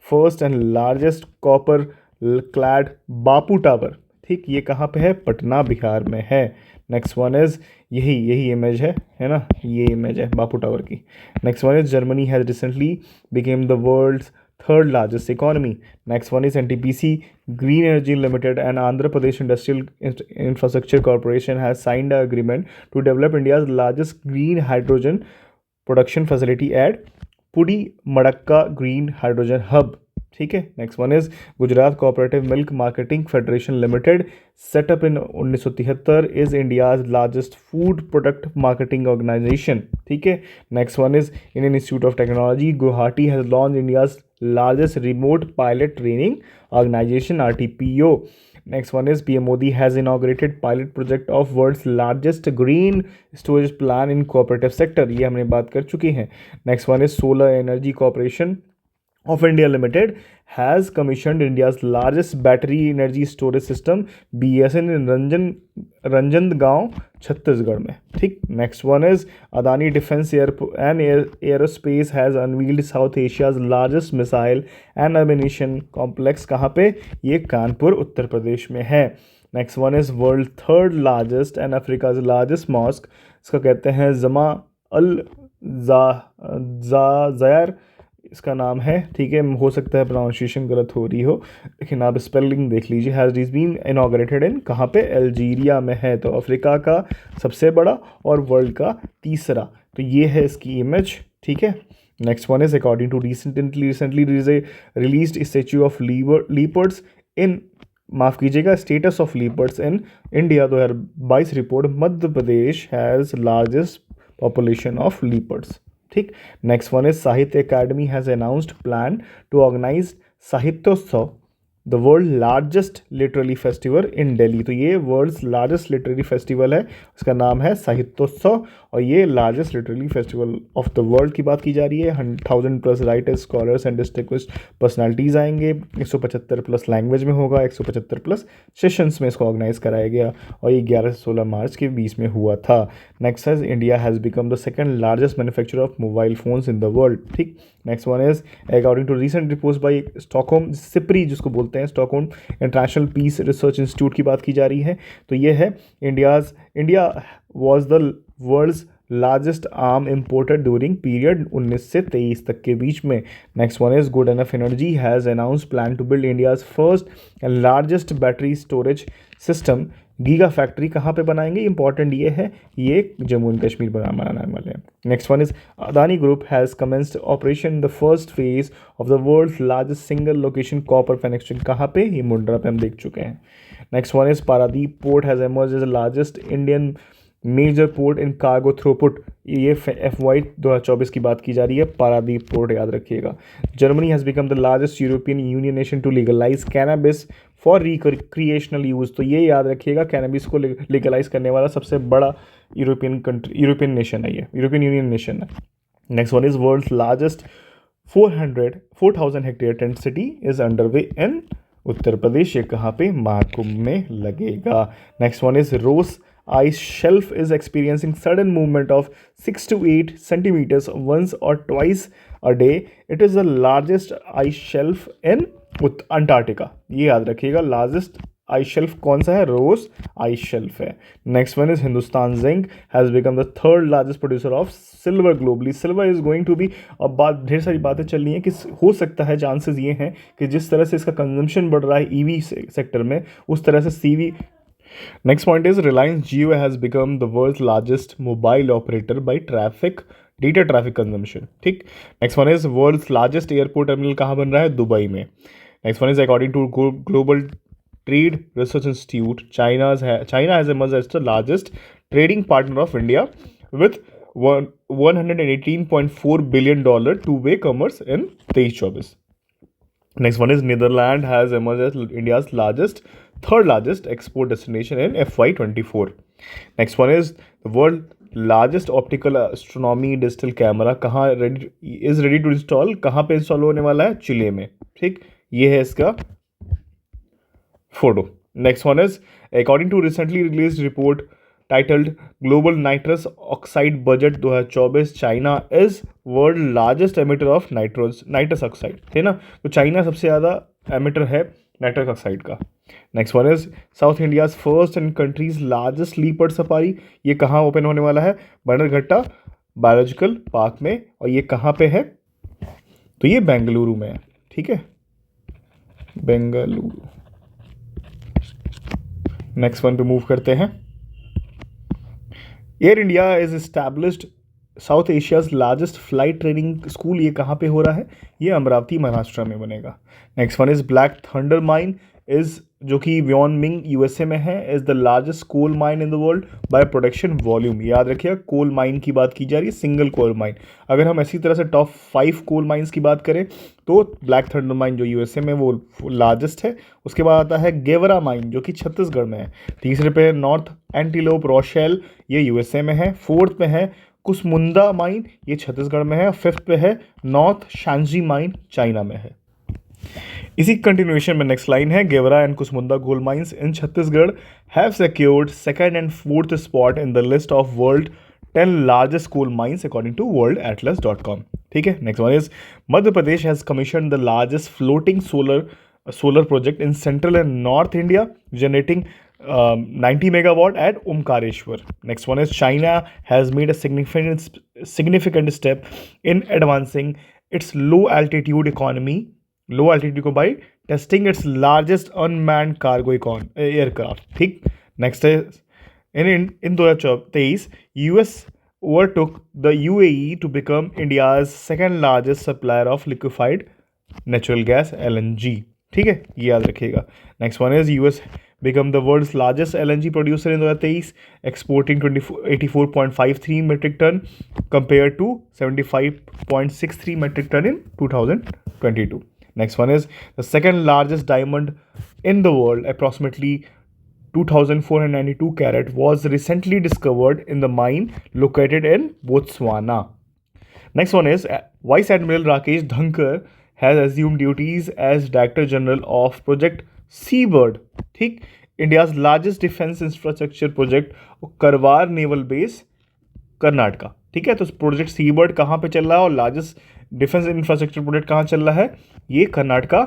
first and largest copper clad Bapu tower, ठीक, ये कहाँ पे है? पटना, बिहार में है। नेक्स्ट वन इज यही इमेज है ना, ये इमेज है बापू टावर की। Next one is Germany has recently became the world's third largest economy. Next one is NTPC Green Energy Limited and Andhra Pradesh Industrial Infrastructure Corporation has signed an agreement to develop India's largest green hydrogen production facility at Pudi Madakka Green Hydrogen Hub. ठीक है। Next one is Gujarat cooperative milk marketing federation limited set up in 1973 is India's largest food product marketing organisation. ठीक है। Next one is Indian institute of technology Guwahati has launch India's largest remote pilot training organization RTPO. Next one is PM Modi has inaugurated pilot project of world's largest green storage plan in cooperative sector. ये हमने बात कर चुकी हैं। Next one is Solar Energy Corporation of India Limited has commissioned India's largest battery energy storage system BSN in Ranjangaon, Chhattisgarh में। ठीक। Next one is Adani defence aerospace has unveiled South Asia's largest missile and ammunition complex. कहाँ पे? ये कानपुर उत्तर प्रदेश में है। Next one is world third largest and Africa's largest mosque, इसका कहते हैं जमा अल ज़ायर इसका नाम है। ठीक है। हो सकता है प्रोनाउंसिएशन गलत हो रही हो, लेकिन आप स्पेलिंग देख लीजिए। हैज़ बीन इनॉग्रेटेड इन, कहाँ पे? अल्जीरिया में है। तो अफ्रीका का सबसे बड़ा और वर्ल्ड का तीसरा। तो ये है इसकी इमेज। ठीक है। Next one is according to recently released statue of leopards in, माफ़ कीजिएगा, status of leopards in India 2022 report, Madhya Pradesh has largest population of leopards. ठीक। Next one is Sahitya Akademi has announced plan to organise Sahityotsav, the world largest literary festival in Delhi. तो ये world's largest literary festival है, उसका नाम है साहित्योत्सव, और ये largest literary festival of the world की बात की जा रही है। 1000+ writers, scholars and distinguished personalities आएंगे। 175+ लैंग्वेज में होगा, 175+ सेशंस में इसको ऑर्गेनाइज कराया गया, और ये 11 से 16 मार्च के बीच में हुआ था। नेक्स्ट है India has become the second largest manufacturer of mobile phones in the world. ठीक। Next one is according to recent reports by Stockholm SIPRI, जिसको बोलते हैं Stockholm International Peace Research Institute की बात की जा रही है। तो ये है India was the world's largest arm imported during period 19 से 23 तक के बीच में। Next one is Good Enough Energy has announce plan to build India's first and largest battery storage system gigafactory. कहाँ पे बनाएंगे? इंपॉर्टेंट ये है, ये जम्मू एंड कश्मीर बनाने वाले हैं। Next one is Adani group has commenced operation the first phase of the world largest single location copper manufacturing. कहाँ पे? ये मुंड्रा पे हम देख चुके हैं। Next one is Paradip port has emerge as the largest Indian major port in cargo throughput. ये FY 2024 की बात की जा रही है। पारादीप पोर्ट याद रखिएगा। Germany has become the largest European union nation to legalise cannabis for recreational use. तो ये याद रखिएगा, कैनबिस को लीगलाइज करने वाला सबसे बड़ा यूरोपियन नेशन है, ये यूरोपियन यूनियन नेशन है। Next one is world's largest 4,000 hectare tent city is underway in Uttar Pradesh. ये कहाँ पे? महाकुंभ में लगेगा। Next one is Ross ice shelf is experiencing sudden movement of 6 to 8 centimeters once or twice a day. It is the largest ice shelf in Antarctica. ये याद रखिएगा, largest ice shelf कौन सा है? रोज आइस शेल्फ है। Next one is Hindustan zinc has become the third largest producer of silver globally. Silver is going to be, अब ढेर सारी बातें चल रही हैं कि हो सकता है, चांसेस ये हैं कि जिस तरह से इसका कंजम्पशन बढ़ रहा है EV सेक्टर में, उस तरह से CV। Next point is Reliance Jio has become the world's largest mobile operator by data traffic consumption. ठीक। Next one is world's largest airport terminal कहाँ बन रहा है? दुबई में। Next one is according to Global Trade Research Institute, China has emerged as the largest trading partner of India with $118.4 billion two-way commerce in 23-24. Next one is Netherlands has emerged as India's third largest export destination in FY 24. Next one is the world largest optical astronomy digital camera कहाँ ready to install, कहाँ पे install होने वाला है? चिले में। ठीक। ये है इसका photo. Next one is according to recently release report titled global nitrous oxide budget 2024, China is world largest emitter of nitrous oxide, है ना। तो चाइना सबसे ज़्यादा एमिटर है नाइट्रस ऑक्साइड का। Next one is South India's first and country's largest leopard safari, ये कहाँ open होने वाला है? बनरघट्टा बायोलॉजिकल पार्क में, और ये कहाँ पे है? तो ये बेंगलुरु में है, ठीक है, बेंगलुरु। नेक्स्ट वन पे मूव करते हैं। Air India is established south Asia's largest flight training school, ये कहाँ पे हो रहा है? ये अमरावती महाराष्ट्र में बनेगा। Next one is black thunder mine is, जो कि व्योनमिंग यूएसए में है, is the largest coal mine in the world by production volume. याद रखिएगा, कोल माइन की बात की जा रही है, सिंगल कोल माइन। अगर हम इसी तरह से टॉप 5 कोल माइंस की बात करें तो ब्लैक थंडर माइन जो यूएसए में वो लार्जेस्ट है। उसके बाद आता है गेवरा माइन जो कि छत्तीसगढ़ में है। तीसरे पे है नॉर्थ एंटीलोप रोशेल, ये यूएसए में है। फोर्थ पे है कुसमुंदा माइन, ये छत्तीसगढ़ में है। फिफ्थ पे है नॉर्थ शांजी माइन, चाइना में है। इसी कंटिन्यूएशन में नेक्स्ट लाइन है, Gevra and Kusmunda gold mines in Chhattisgarh have secured second and fourth spot in the list of world 10 largest coal mines according to worldatlas.com। ठीक है, next one is Madhya Pradesh has commission the largest floating solar project in central and north India generating 90 megawatt at Omkareshwar. Next one is China has made a significant step in advancing its low altitude को by testing its largest unmanned cargo aircraft. ठीक, next is in 2023 US overtook the UAE to become India's second largest supplier of liquefied natural gas LNG. ठीक है, ये याद रखिएगा। Next one is US become the world's largest LNG producer in 2023, exporting 84.53 metric ton compared to 75.63 metric ton in 2022. Next one is the second largest diamond in the world, approximately 2,492 carat, was recently discovered in the mine located in Botswana. Next one is Vice Admiral Rakesh Dhankar has assumed duties as Director General of Project Seabird. ठीक, India's largest defence infrastructure project करवार naval base Karnataka. ठीक है, तो project seabird कहाँ पे चल रहा है और लार्जेस्ट डिफेंस इंफ्रास्ट्रक्चर प्रोजेक्ट कहाँ चल रहा है? ये कर्नाटका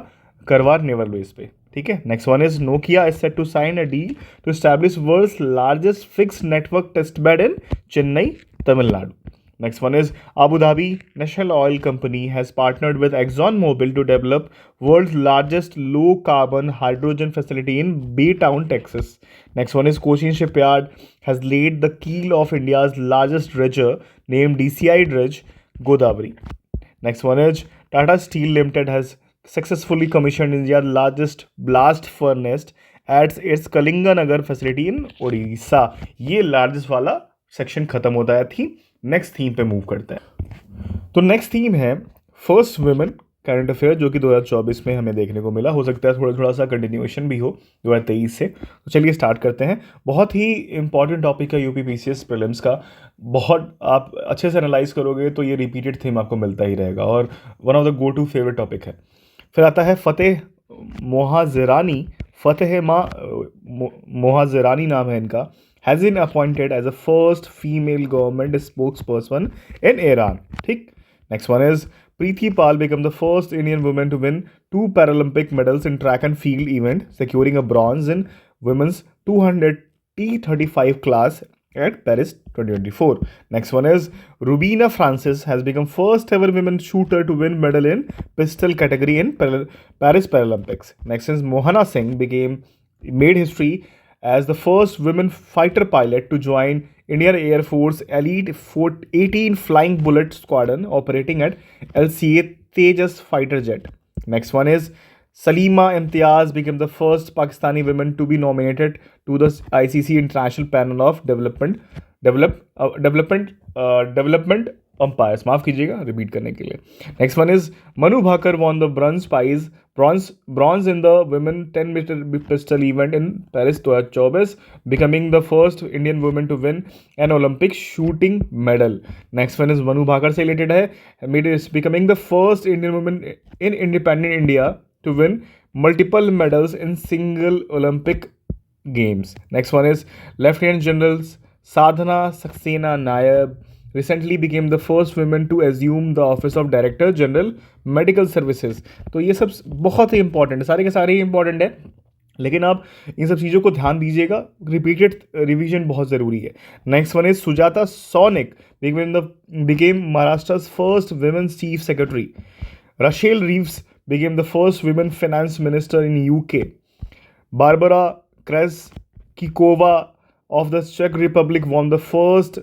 करवार नेवल बेस पे। ठीक है, next one is Nokia is set to sign a deal to establish world's largest fixed network test bed in Chennai, Tamil Nadu. Next one is Abu Dhabi National Oil Company has partnered with ExxonMobil to develop world's largest low carbon hydrogen facility in Baytown, Texas. Next one is Cochin Shipyard has laid the keel of India's largest dredger named DCI Dredge Godavari. Next one is Tata Steel Limited has successfully commissioned India's largest blast furnace at its Kalinganagar facility in Odisha. ये largest वाला section खत्म होता है थी। Next theme पे move करते हैं। तो नेक्स्ट थीम है फर्स्ट वुमेन करंट अफेयर, जो कि 2024 में हमें देखने को मिला। हो सकता है थोड़ा सा कंटिन्यूएशन भी हो 2023 से। तो चलिए स्टार्ट करते हैं। बहुत ही इंपॉर्टेंट टॉपिक है यूपी पीसीएस प्रीलिम्स का। बहुत आप अच्छे से एनालाइज करोगे तो ये रिपीटेड थीम आपको मिलता ही रहेगा और one of the go to favourite topic है। फिर आता है फतेह मोहाजिरानी, फतेह मोहाजिरानी नाम है इनका, has been appointed as the first female government spokesperson in Iran. ठीक, next one is Preeti Pal became the first Indian woman to win 2 Paralympic medals in track and field event, securing a bronze in women's 200 T35 class at Paris 2024. Next one is Rubina Francis has become first ever women shooter to win medal in pistol category in Paris Paralympics. Next is Mohana Singh made history as the first women fighter pilot to join Indian Air Force Elite 18 Flying Bullet Squadron operating at LCA Tejas fighter jet. Next one is Salima Imtiaz became the first Pakistani woman to be nominated to the ICC International Panel of Development umpires. माफ कीजिएगा repeat करने के लिए। Next one is Manu Bhaker won the bronze in the women 10 metre pistol event in Paris 2024, becoming the first Indian women to win an Olympic shooting medal. Next one is Manu Bhaker से related है, becoming the first Indian women in independent India to win multiple medals in single Olympic games. Next one is lieutenant general Sadhna Saxena Nair recently became the first woman to assume the office of Director General Medical Services. तो ये सब बहुत ही important है, सारे के सारे ही important है। लेकिन आप इन सब चीज़ों को ध्यान दीजिएगा, रिपीटेड रिवीजन बहुत ज़रूरी है. Next one is Sujata sonic became Maharashtra's first women's chief secretary. Rachel Reeves became the first women finance minister in UK. Barbara Krejcikova of the Czech Republic won the first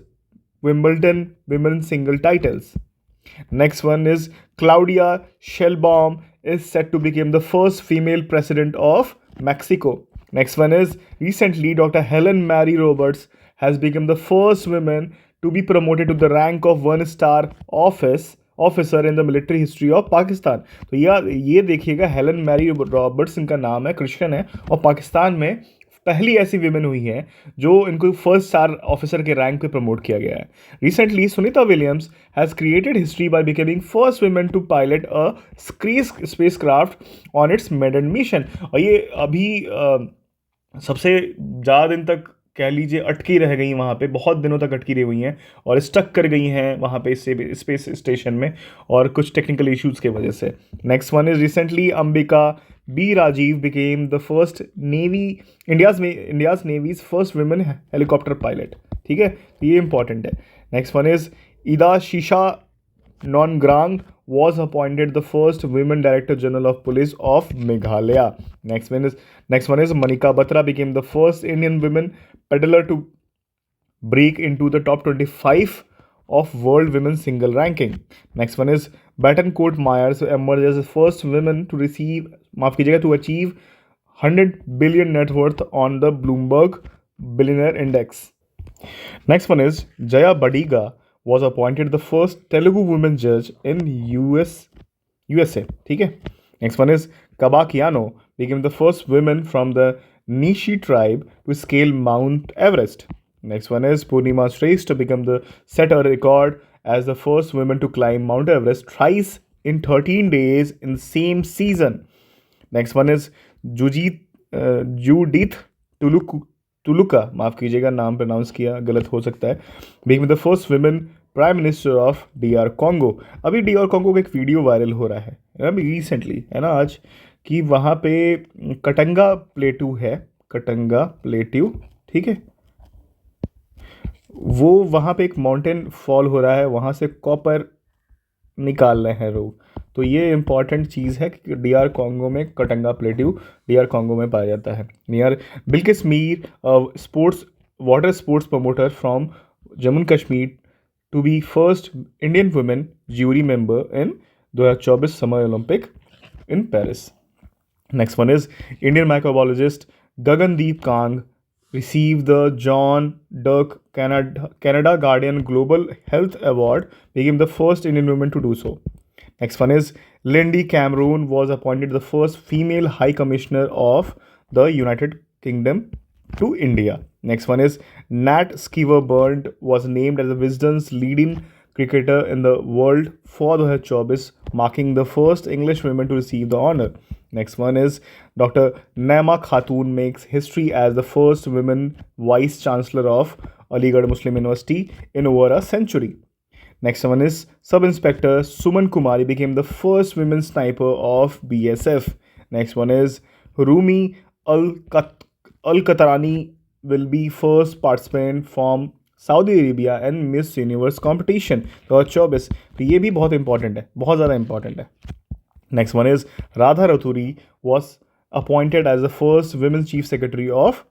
Wimbledon women's single titles. Next one is Claudia Sheinbaum is set to become the first female president of Mexico. Next one is recently Dr. Helen Mary Roberts has become the first woman to be promoted to the rank of one-star officer in the military history of Pakistan. तो ये देखिएगा, Helen Mary Roberts इनका नाम है, Christian है, और पाकिस्तान में पहली ऐसी विमेन हुई है जो इनको फर्स्ट स्टार ऑफिसर के रैंक पे प्रमोट किया गया है. Recently Sunita Williams has created history by becoming first women to pilot a space craft on its maiden mission. और ये अभी सबसे ज़्यादा दिन तक कह लीजिए अटकी रह गई वहाँ पे, बहुत दिनों तक अटकी रही हुई हैं और स्टक कर गई हैं वहाँ पे स्पेस स्टेशन में, और कुछ टेक्निकल इश्यूज़ की वजह से. Next one is recently Ambika B Rajeev became the first India's navy's first women helicopter pilot. ठीक है, ये इंपॉर्टेंट है. नेक्स्ट वन इज ईदा शीशा नॉनग्रांग was appointed the first women director general of police of Meghalaya. Next one is Manika Batra became the first Indian women peddler to break into the top 25 of world women single ranking. Next one is Bettencourt Myers emerged as the first women to achieve 100 billion net worth on the Bloomberg Billionaire Index. Next one is Jaya Badiga was appointed the first Telugu woman judge in USA. ठीक है. Next one is Kabakiano became the first woman from the Nishi tribe to scale Mount Everest. Next one is Purnima Shrestha became set a record as the first woman to climb Mount Everest thrice in 13 days in the same season. Next one is Judith Tuluka, माफ़ कीजिएगा नाम pronounce किया गलत हो सकता है, became the first women prime minister of DR Congo. अभी DR Congo का एक वीडियो वायरल हो रहा है अभी रिसेंटली, है ना, आज, कि वहाँ पे कटंगा प्लेट्यू है, कटंगा प्लेट्यू, ठीक है, वो वहाँ पे एक माउंटेन फॉल हो रहा है, वहाँ से कॉपर निकाल रहे हैं लोग. तो ये इंपॉर्टेंट चीज़ है कि DR कॉन्गो में कटंगा प्लेट्यू DR कॉन्गो में पाया जाता है. Near Bilkis Mir water sports promoter from Jammu Kashmir to be first Indian women jury member in 2024 Summer Olympic in Paris. Next one is Indian microbiologist Gagandeep Kang received the John Dirk Canada Guardian Global Health Award, became the first Indian woman to do so. Next one is Lindy Cameron was appointed the first female High Commissioner of the United Kingdom to India. Next one is Nat Skeever-Burn was named as the Wisden's leading cricketer in the world for 2024, marking the first English woman to receive the honor. Next one is Dr. Naima Khatoon makes history as the first woman vice chancellor of Aligarh Muslim University in over a century. Next one is Sub Inspector Suman Kumari became the first women sniper of BSF. Next one is Rumi Al-Qatarani will be first participant from Saudi Arabia and Miss Universe competition 2024. तो ये भी बहुत important है, बहुत ज़्यादा important है. Next one is Radha Raturi was appointed as the first women chief secretary of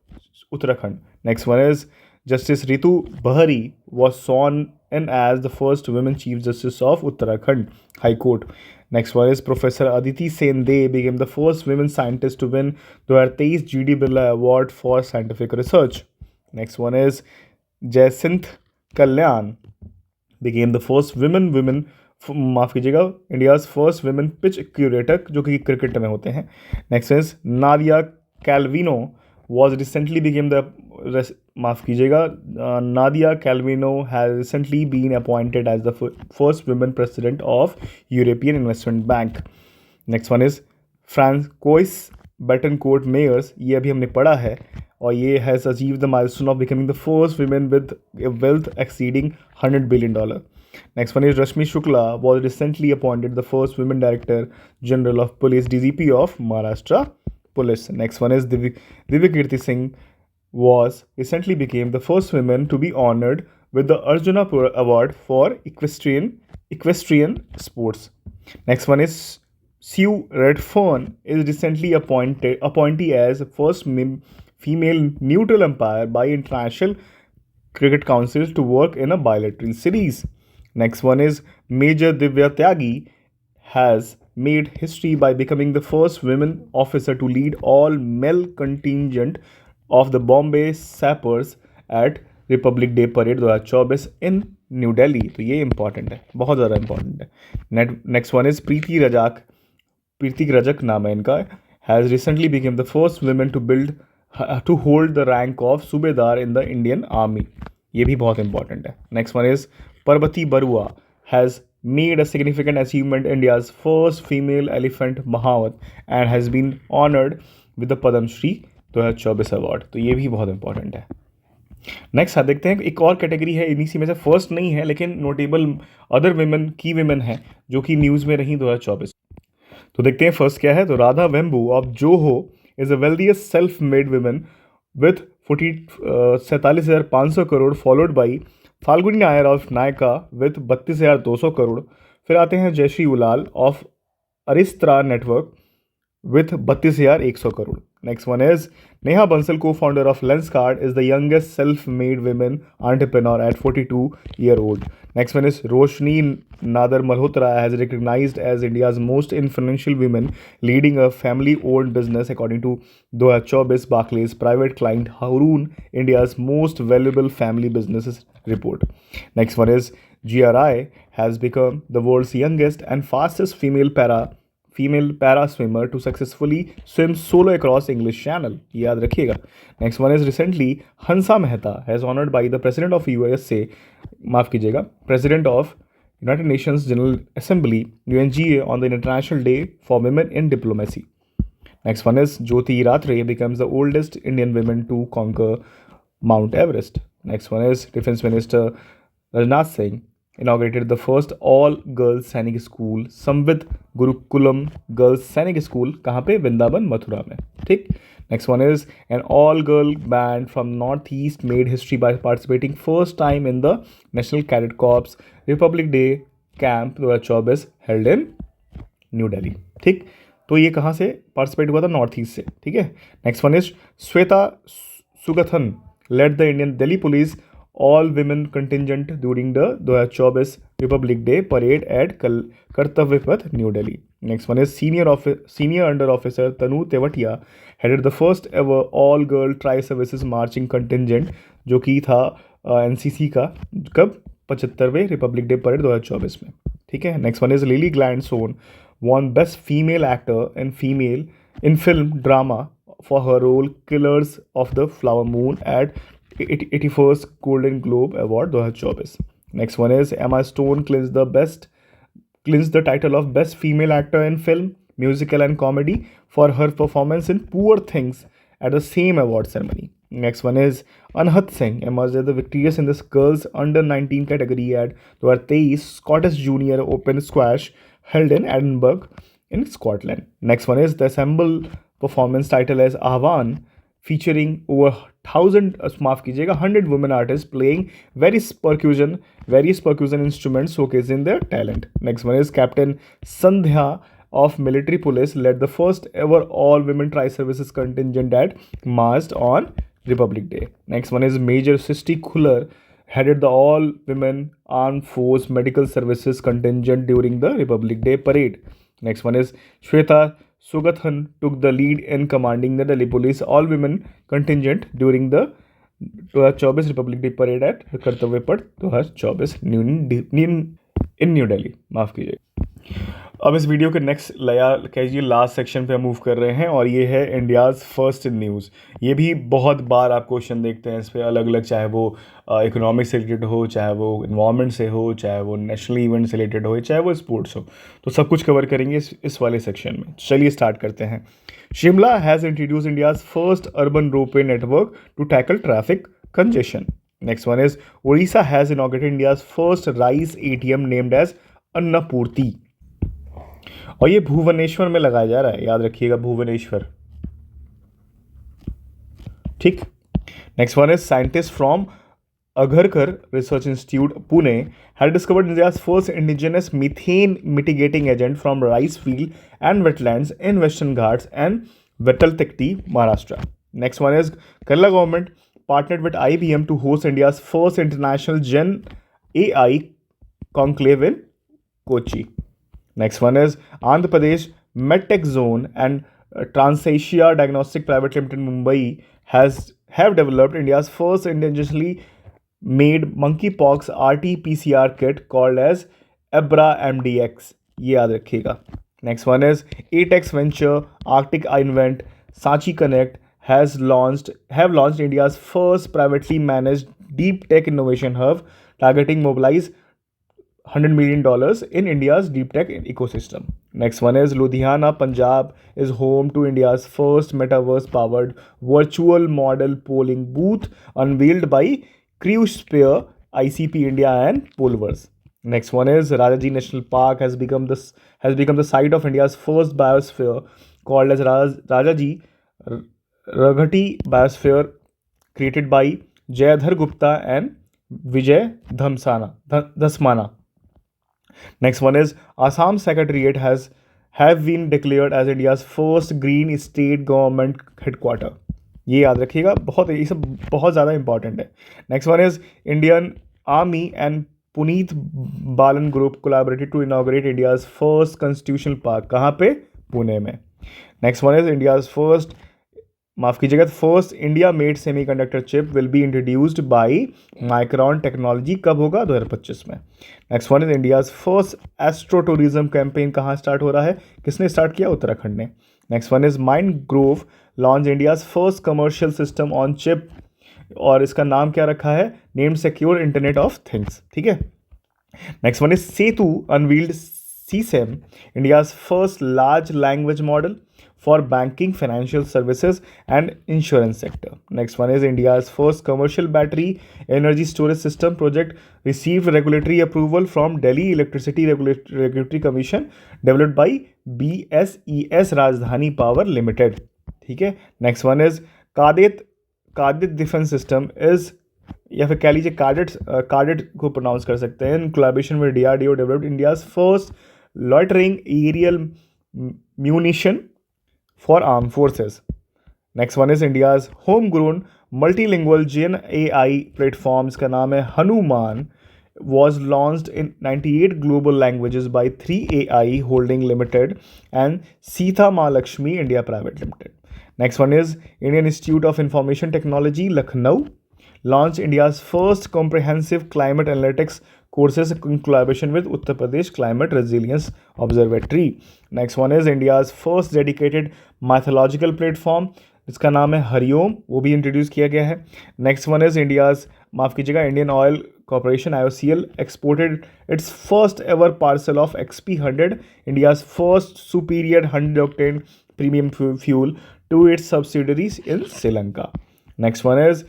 Uttarakhand. Next one is Justice Ritu Bahari was sworn in as the first women chief justice of Uttarakhand High Court. Next one is Professor Aditi Sende became the first women scientist to win the 2023 GD Birla Award for Scientific Research. Next one is Jacinth Kalyan became the first माफ़ कीजिएगा India's first women pitch curator, जो कि cricket में होते हैं. Next is Nadia Calvino was recently became the माफ़ कीजिएगा Nadia कैल्विनो has recently been appointed as the first women president of European Investment Bank. Next one is Francois Bettencourt Meyers, ये अभी हमने पढ़ा है, और ये has achieved the milestone of becoming the first women with a wealth exceeding $100 billion. Next one is Rashmi Shukla was recently appointed the first women director general of police DGP of Maharashtra police. Next one is Divya Kirti Singh was recently became the first woman to be honored with the Arjuna Award for equestrian sports. Next one is Sue Redfern is recently appointee as first female neutral umpire by International Cricket Council to work in a bilateral series. Next one is Major Divya Tyagi has made history by becoming the first women officer to lead all male contingent of the Bombay Sappers at republic day parade 2024 in new Delhi. तो ये important है, बहुत ज़्यादा important है. Next one is Preeti Rajak नाम है इनका, has recently became the first women to hold the rank of subedar in the Indian army. ये भी बहुत इंपॉर्टेंट है. Next one is Parbati Barua has made a significant achievement, India's first female elephant Mahawat, and has been honored with the Padam Shri 2024 award. तो ये भी बहुत important है. Next देखते हैं एक और कैटेगरी है, इन्हीं में से फर्स्ट नहीं है लेकिन नोटेबल अदर विमेन की विमेन है जो कि न्यूज़ में रही 2024. तो देखते हैं फर्स्ट क्या है. तो Radha Vembu of Zoho is a wealthiest self made women with 47,500 crore, followed by Falguni Nayar of Nykaa with 32,200 crore. फिर आते हैं Jayshree Ullal of Arista network with 32,100 crore. Next one is Neha Bansal, co-founder of Lenskart, is the youngest self-made women entrepreneur at 42-year-old. Next one is Roshni Nadar Malhotra has recognized as India's most influential women leading a family-owned business according to 2024 Barclays private client Haroon India's most valuable family businesses report. Next one is GRI has become the world's youngest and fastest female para swimmer to successfully swim solo across English Channel. याद रखिएगा. Next one is recently Hansa Mehta has honored by the President of USA, माफ़ कीजिएगा, President of United Nations General Assembly UNGA on the International Day for Women in Diplomacy. Next one is Jyoti Ratre becomes the oldest Indian woman to conquer Mount Everest. Next one is Defense Minister Rajnath Singh inaugurated the first all-girls सैनिक school संविद Gurukulam girls सैनिक school. कहाँ पे? वृंदावन मथुरा में. ठीक. Next one is an all girl banned from north east made history by participating first time in the national cadet corps Republic day camp 2024 held in new Delhi. ठीक. तो ये कहाँ से पार्टिसिपेट हुआ था? नॉर्थ ईस्ट से. ठीक है. Next one is Shweta Sugathan led the Indian Delhi police all women contingent during the 2024 Republic Day parade at Kartavya Path, New Delhi. Next one is senior under officer Tanu Tewatia headed the first ever all girl tri-services marching contingent जो कि था NCC का, कब? 75वें Republic day parade 2024 में. ठीक है. Next one is Lily Gladstone won best female actor in film drama for her role Killers of the Flower Moon at 81st Golden Globe Award 2024. Next one is Emma Stone clinched the title of Best Female Actor in Film, Musical and Comedy for her performance in Poor Things at the same award ceremony. Next one is Anhat Singh emerged as the victorious in this girls under 19 category at 2023 Scottish Junior Open Squash held in Edinburgh in Scotland. Next one is the ensemble performance title as Ahvan featuring over 100 women artists playing various percussion instruments showcasing their talent. Next one is Captain Sandhya of military police led the first ever all women tri-services contingent that marched on Republic Day. Next one is Major Sisti Khular headed the all women armed force medical services contingent during the Republic Day parade. Next one is Shweta Sugathan took the lead in commanding the Delhi Police all-women contingent during the 2024 Republic Day Parade at Kartavya Path 2024 in new Delhi. माफ़ कीजिए. अब इस video के next last section पे हम move कर रहे हैं और ये है इंडियाज़ फर्स्ट न्यूज़. ये भी बहुत बार आप क्वेश्चन देखते हैं इस पर अलग अलग, चाहे वो इकोनॉमिक्स से रिलेटेड हो, चाहे वो इन्वायरमेंट से हो, चाहे वो नेशनल इवेंट से रिलेटेड हो, चाहे वो स्पोर्ट्स हो. तो सब कुछ कवर करेंगे इस वाले सेक्शन में. चलिए स्टार्ट करते हैं. Shimla has introduce India's first urban ropeway network to tackle traffic congestion. Next one is Odisha has inaugurated India's first rice ATM named as Annapurti. और ये भुवनेश्वर में लगाया जा रहा है, याद रखिएगा भुवनेश्वर. ठीक. Next one is scientists from Agharkar Research Institute, Pune, had discovered India's first indigenous methane mitigating agent from rice field and wetlands in Western Ghats and Vetaltekti, Maharashtra. Next one is Kerala government partnered with IBM to host India's first international Gen AI conclave in Kochi. Next one is Andhra Pradesh MedTech Zone and Transasia Diagnostic Private Limited Mumbai have developed India's first indigenously made monkeypox RT-PCR kit called as Ebra MDX. ये याद रखिएगा. Next one is Atex Venture Arctic Invent Sachi Connect have launched India's first privately managed deep tech innovation hub targeting mobilize $100 million in India's deep tech ecosystem. Next one is Ludhiana, Punjab is home to India's first metaverse-powered virtual model polling booth unveiled by Crewsphere, ICP India and Polverse. Next one is Rajaji National Park has become the site of India's first biosphere called as Rajaji Raghati Biosphere, created by Jayadhar Gupta and Vijay Dhasmana. Next one is Assam Secretariat have been declared as India's first green state government headquarter. ये याद रखिएगा, ये सब बहुत ज़्यादा important है. Next one is Indian army and Puneet Balan group collaborated to inaugurate India's first constitutional park. कहाँ पे? पुणे में. Next one is India's first first India made semiconductor chip will be introduced by Micron technology. कब होगा? 2025 में. Next one is India's first astro tourism campaign कहाँ start हो रहा है? किसने स्टार्ट किया? उत्तराखंड ने. Next one is Mindgrove launch India's first commercial system on chip, और इसका नाम क्या रखा है? Named secure internet of things. ठीक है. Next one is Setu unveiled CSAM, India's first large language model for banking, financial services and insurance sector. Next one is India's first commercial battery energy storage system project received regulatory approval from Delhi Electricity Regulatory Commission, developed by BSES Rajdhani Power Limited. ठीक है. Next one is कादित defence system is, या फिर कह लीजिए कार्डेट को pronounce कर सकते हैं, in collaboration with DRDO developed India's first loitering aerial munition for arm forces. Next one is India's home grown multilingual Gen AI platform, इसका नाम है Hanuman, was launched in 98 global languages by 3AI Holding Limited and Sita Mahalakshmi India Private Limited. Next one is Indian Institute of Information Technology, Lucknow, launched India's first comprehensive climate analytics courses in collaboration with Uttar Pradesh Climate Resilience Observatory. Next one is India's first dedicated mythological platform, इसका नाम है हरिओम, वो भी introduce किया गया है. Next one is Indian oil corporation IOCL exported its first ever parcel of XP100, India's first superior 100 octane premium fuel, to its subsidiaries in Sri Lanka. Next one is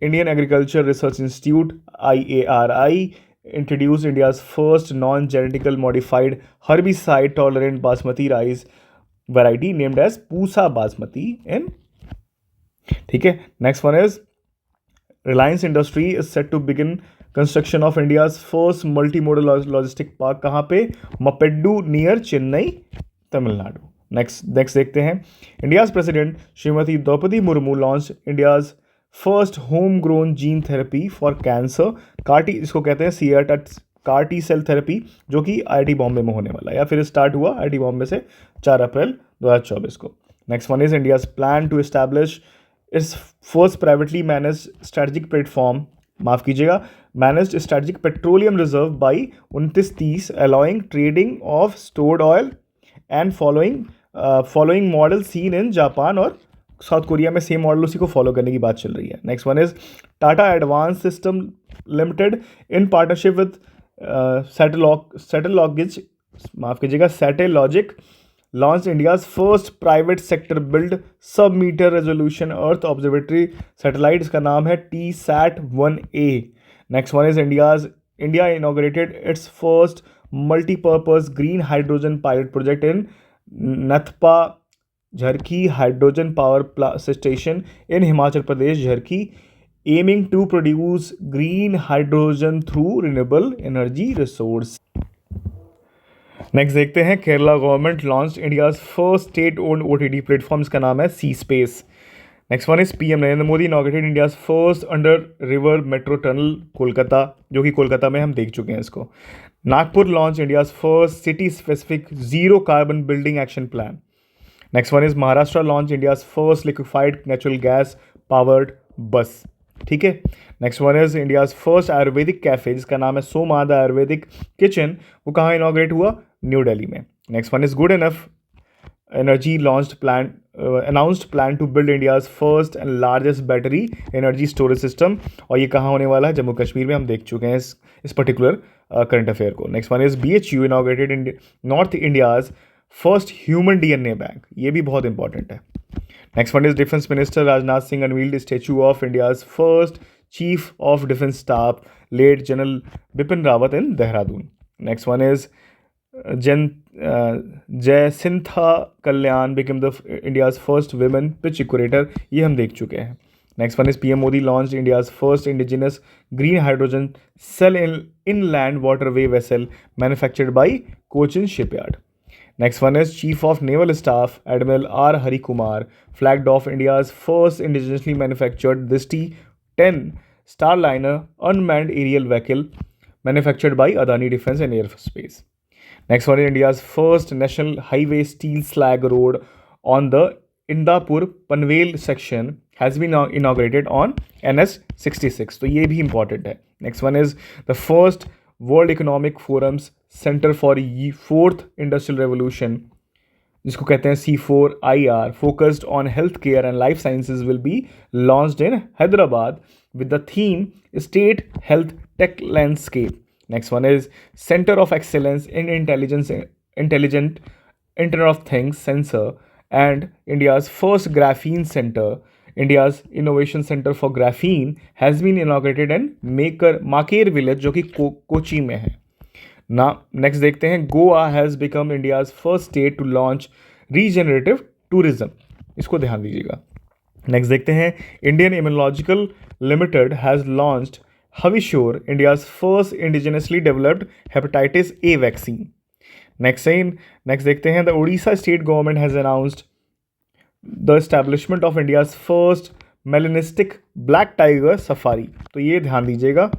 Indian Agriculture Research Institute IARI introduced India's first non-genetically modified herbicide tolerant basmati rice variety named as Pusa Basmati in. ठीक है. Next one is Reliance Industry is set to begin construction of India's first multimodal logistic park. कहाँ पे? Mappedu near Chennai, Tamil Nadu. Next देखते हैं. India's president Shrimati Droupadi Murmu launch India's first home grown gene therapy for cancer, CAR-T, इसको कहते हैं CAR-T cell therapy, जो कि IIT Bombay में होने वाला है, या फिर स्टार्ट हुआ IIT बॉम्बे से 4 अप्रैल 2024 को. Next one is India's plan to establish its first privately manage strategic platform, managed strategic petroleum reserve by 2930, allowing trading of stored oil and following model seen in Japan और South Korea में. Same model उसी को follow करने की बात चल रही है. Next one is Tata advance system limited in partnership with Satellogic launched India's first private sector built sub-meter resolution Earth Observatory satellite, इसका नाम है TSAT-1A. Next one is India inaugurated its first multi-purpose green hydrogen pilot project in Nathpa झरकी hydrogen power station in Himachal Pradesh झरकी, aiming to produce green hydrogen through renewable energy resource. Next देखते हैं, Kerala government launch India's first state owned OTT platform, इसका नाम है सी space. Next one is PM Narendra Modi inaugurated India's first under river metro tunnel Kolkata, जो कि कोलकाता में हम देख चुके हैं इसको। Nagpur launch India's first city specific zero carbon building action plan. Next one is Maharashtra launch India's first liquefied natural gas powered बस। ठीक है। Next one is India's first Ayurvedic cafe, जिसका नाम है सोमा द आयुर्वेदिक किचन, वो कहाँ इनॉग्रेट हुआ? न्यू दिल्ली में। Next one is good enough energy launched plan announced plan to build India's first and largest battery energy storage system, और ये कहाँ होने वाला है? जम्मू कश्मीर में। हम देख चुके हैं इस पर्टिकुलर करंट अफेयर को। Next one is BHU inaugurated in north India's first human DNA bank, ये भी बहुत इंपॉर्टेंट है। Next one is defence minister Rajnath Singh unveiled statue of India's first chief of defence staff late general Bipin Rawat in Dehradun. Next one is Jacintha Kalyan become the India's first women pitch equator, ये हम देख चुके हैं। Next one is PM Modi launch India's first indigenous green hydrogen cell inland waterway vessel manufactured by Cochin shipyard. Next one is chief of naval staff admiral R Hari Kumar flagged off India's first indigenously manufactured दिस्टी 10 Starliner unmanned aerial vehicle manufactured by Adani Defense and Aerospace. Next one is India's first national highway steel slag road on the Indapur Panvel section has been inaugurated on NS 66. तो ये भी important है। Next one is the first World Economic Forum's Center for Fourth Industrial Revolution, जिसको कहते हैं C4IR, focused on healthcare and life sciences, will be launched in Hyderabad with the theme State Health Tech Landscape. Next one is Center of Excellence in Intelligent Internet of Things Sensor and India's first Graphene Center. India's Innovation Center for Graphene has been inaugurated in Maker Village, जो कि कोची में है ना। Next देखते हैं, Goa has become India's first state to launch regenerative tourism, इसको ध्यान दीजिएगा। नेक्स्ट देखते हैं, Indian immunological limited has launched Havisure, India's first indigenously developed hepatitis A vaccine. Next देखते हैं, the Orissa state government has announced the establishment of India's first melanistic black tiger safari, तो ये ध्यान दीजिएगा,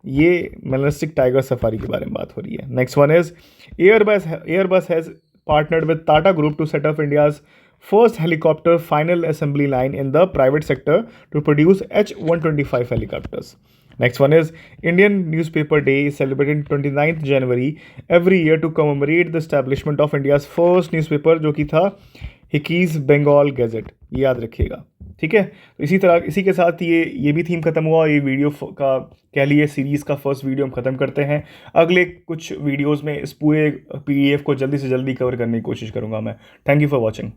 ये मेलेनिस्टिक टाइगर सफारी के बारे में बात हो रही है। Next one is Airbus has partnered with Tata group to set up India's first helicopter final assembly line in the private sector to produce H-125 helicopters. Next one is Indian Newspaper Day is celebrated 29th January every year to commemorate the establishment of India's first newspaper, जो कि था hickeys Bengal gadget, ये याद रखिएगा। ठीक है, तो इसी के साथ ये भी थीम खत्म हुआ। ये वीडियो का कह लिए सीरीज़ का फर्स्ट वीडियो हम ख़त्म करते हैं। अगले कुछ वीडियोज़ में इस पूरे PDF को जल्दी से जल्दी कवर करने की कोशिश करूँगा मैं। Thank you for watching.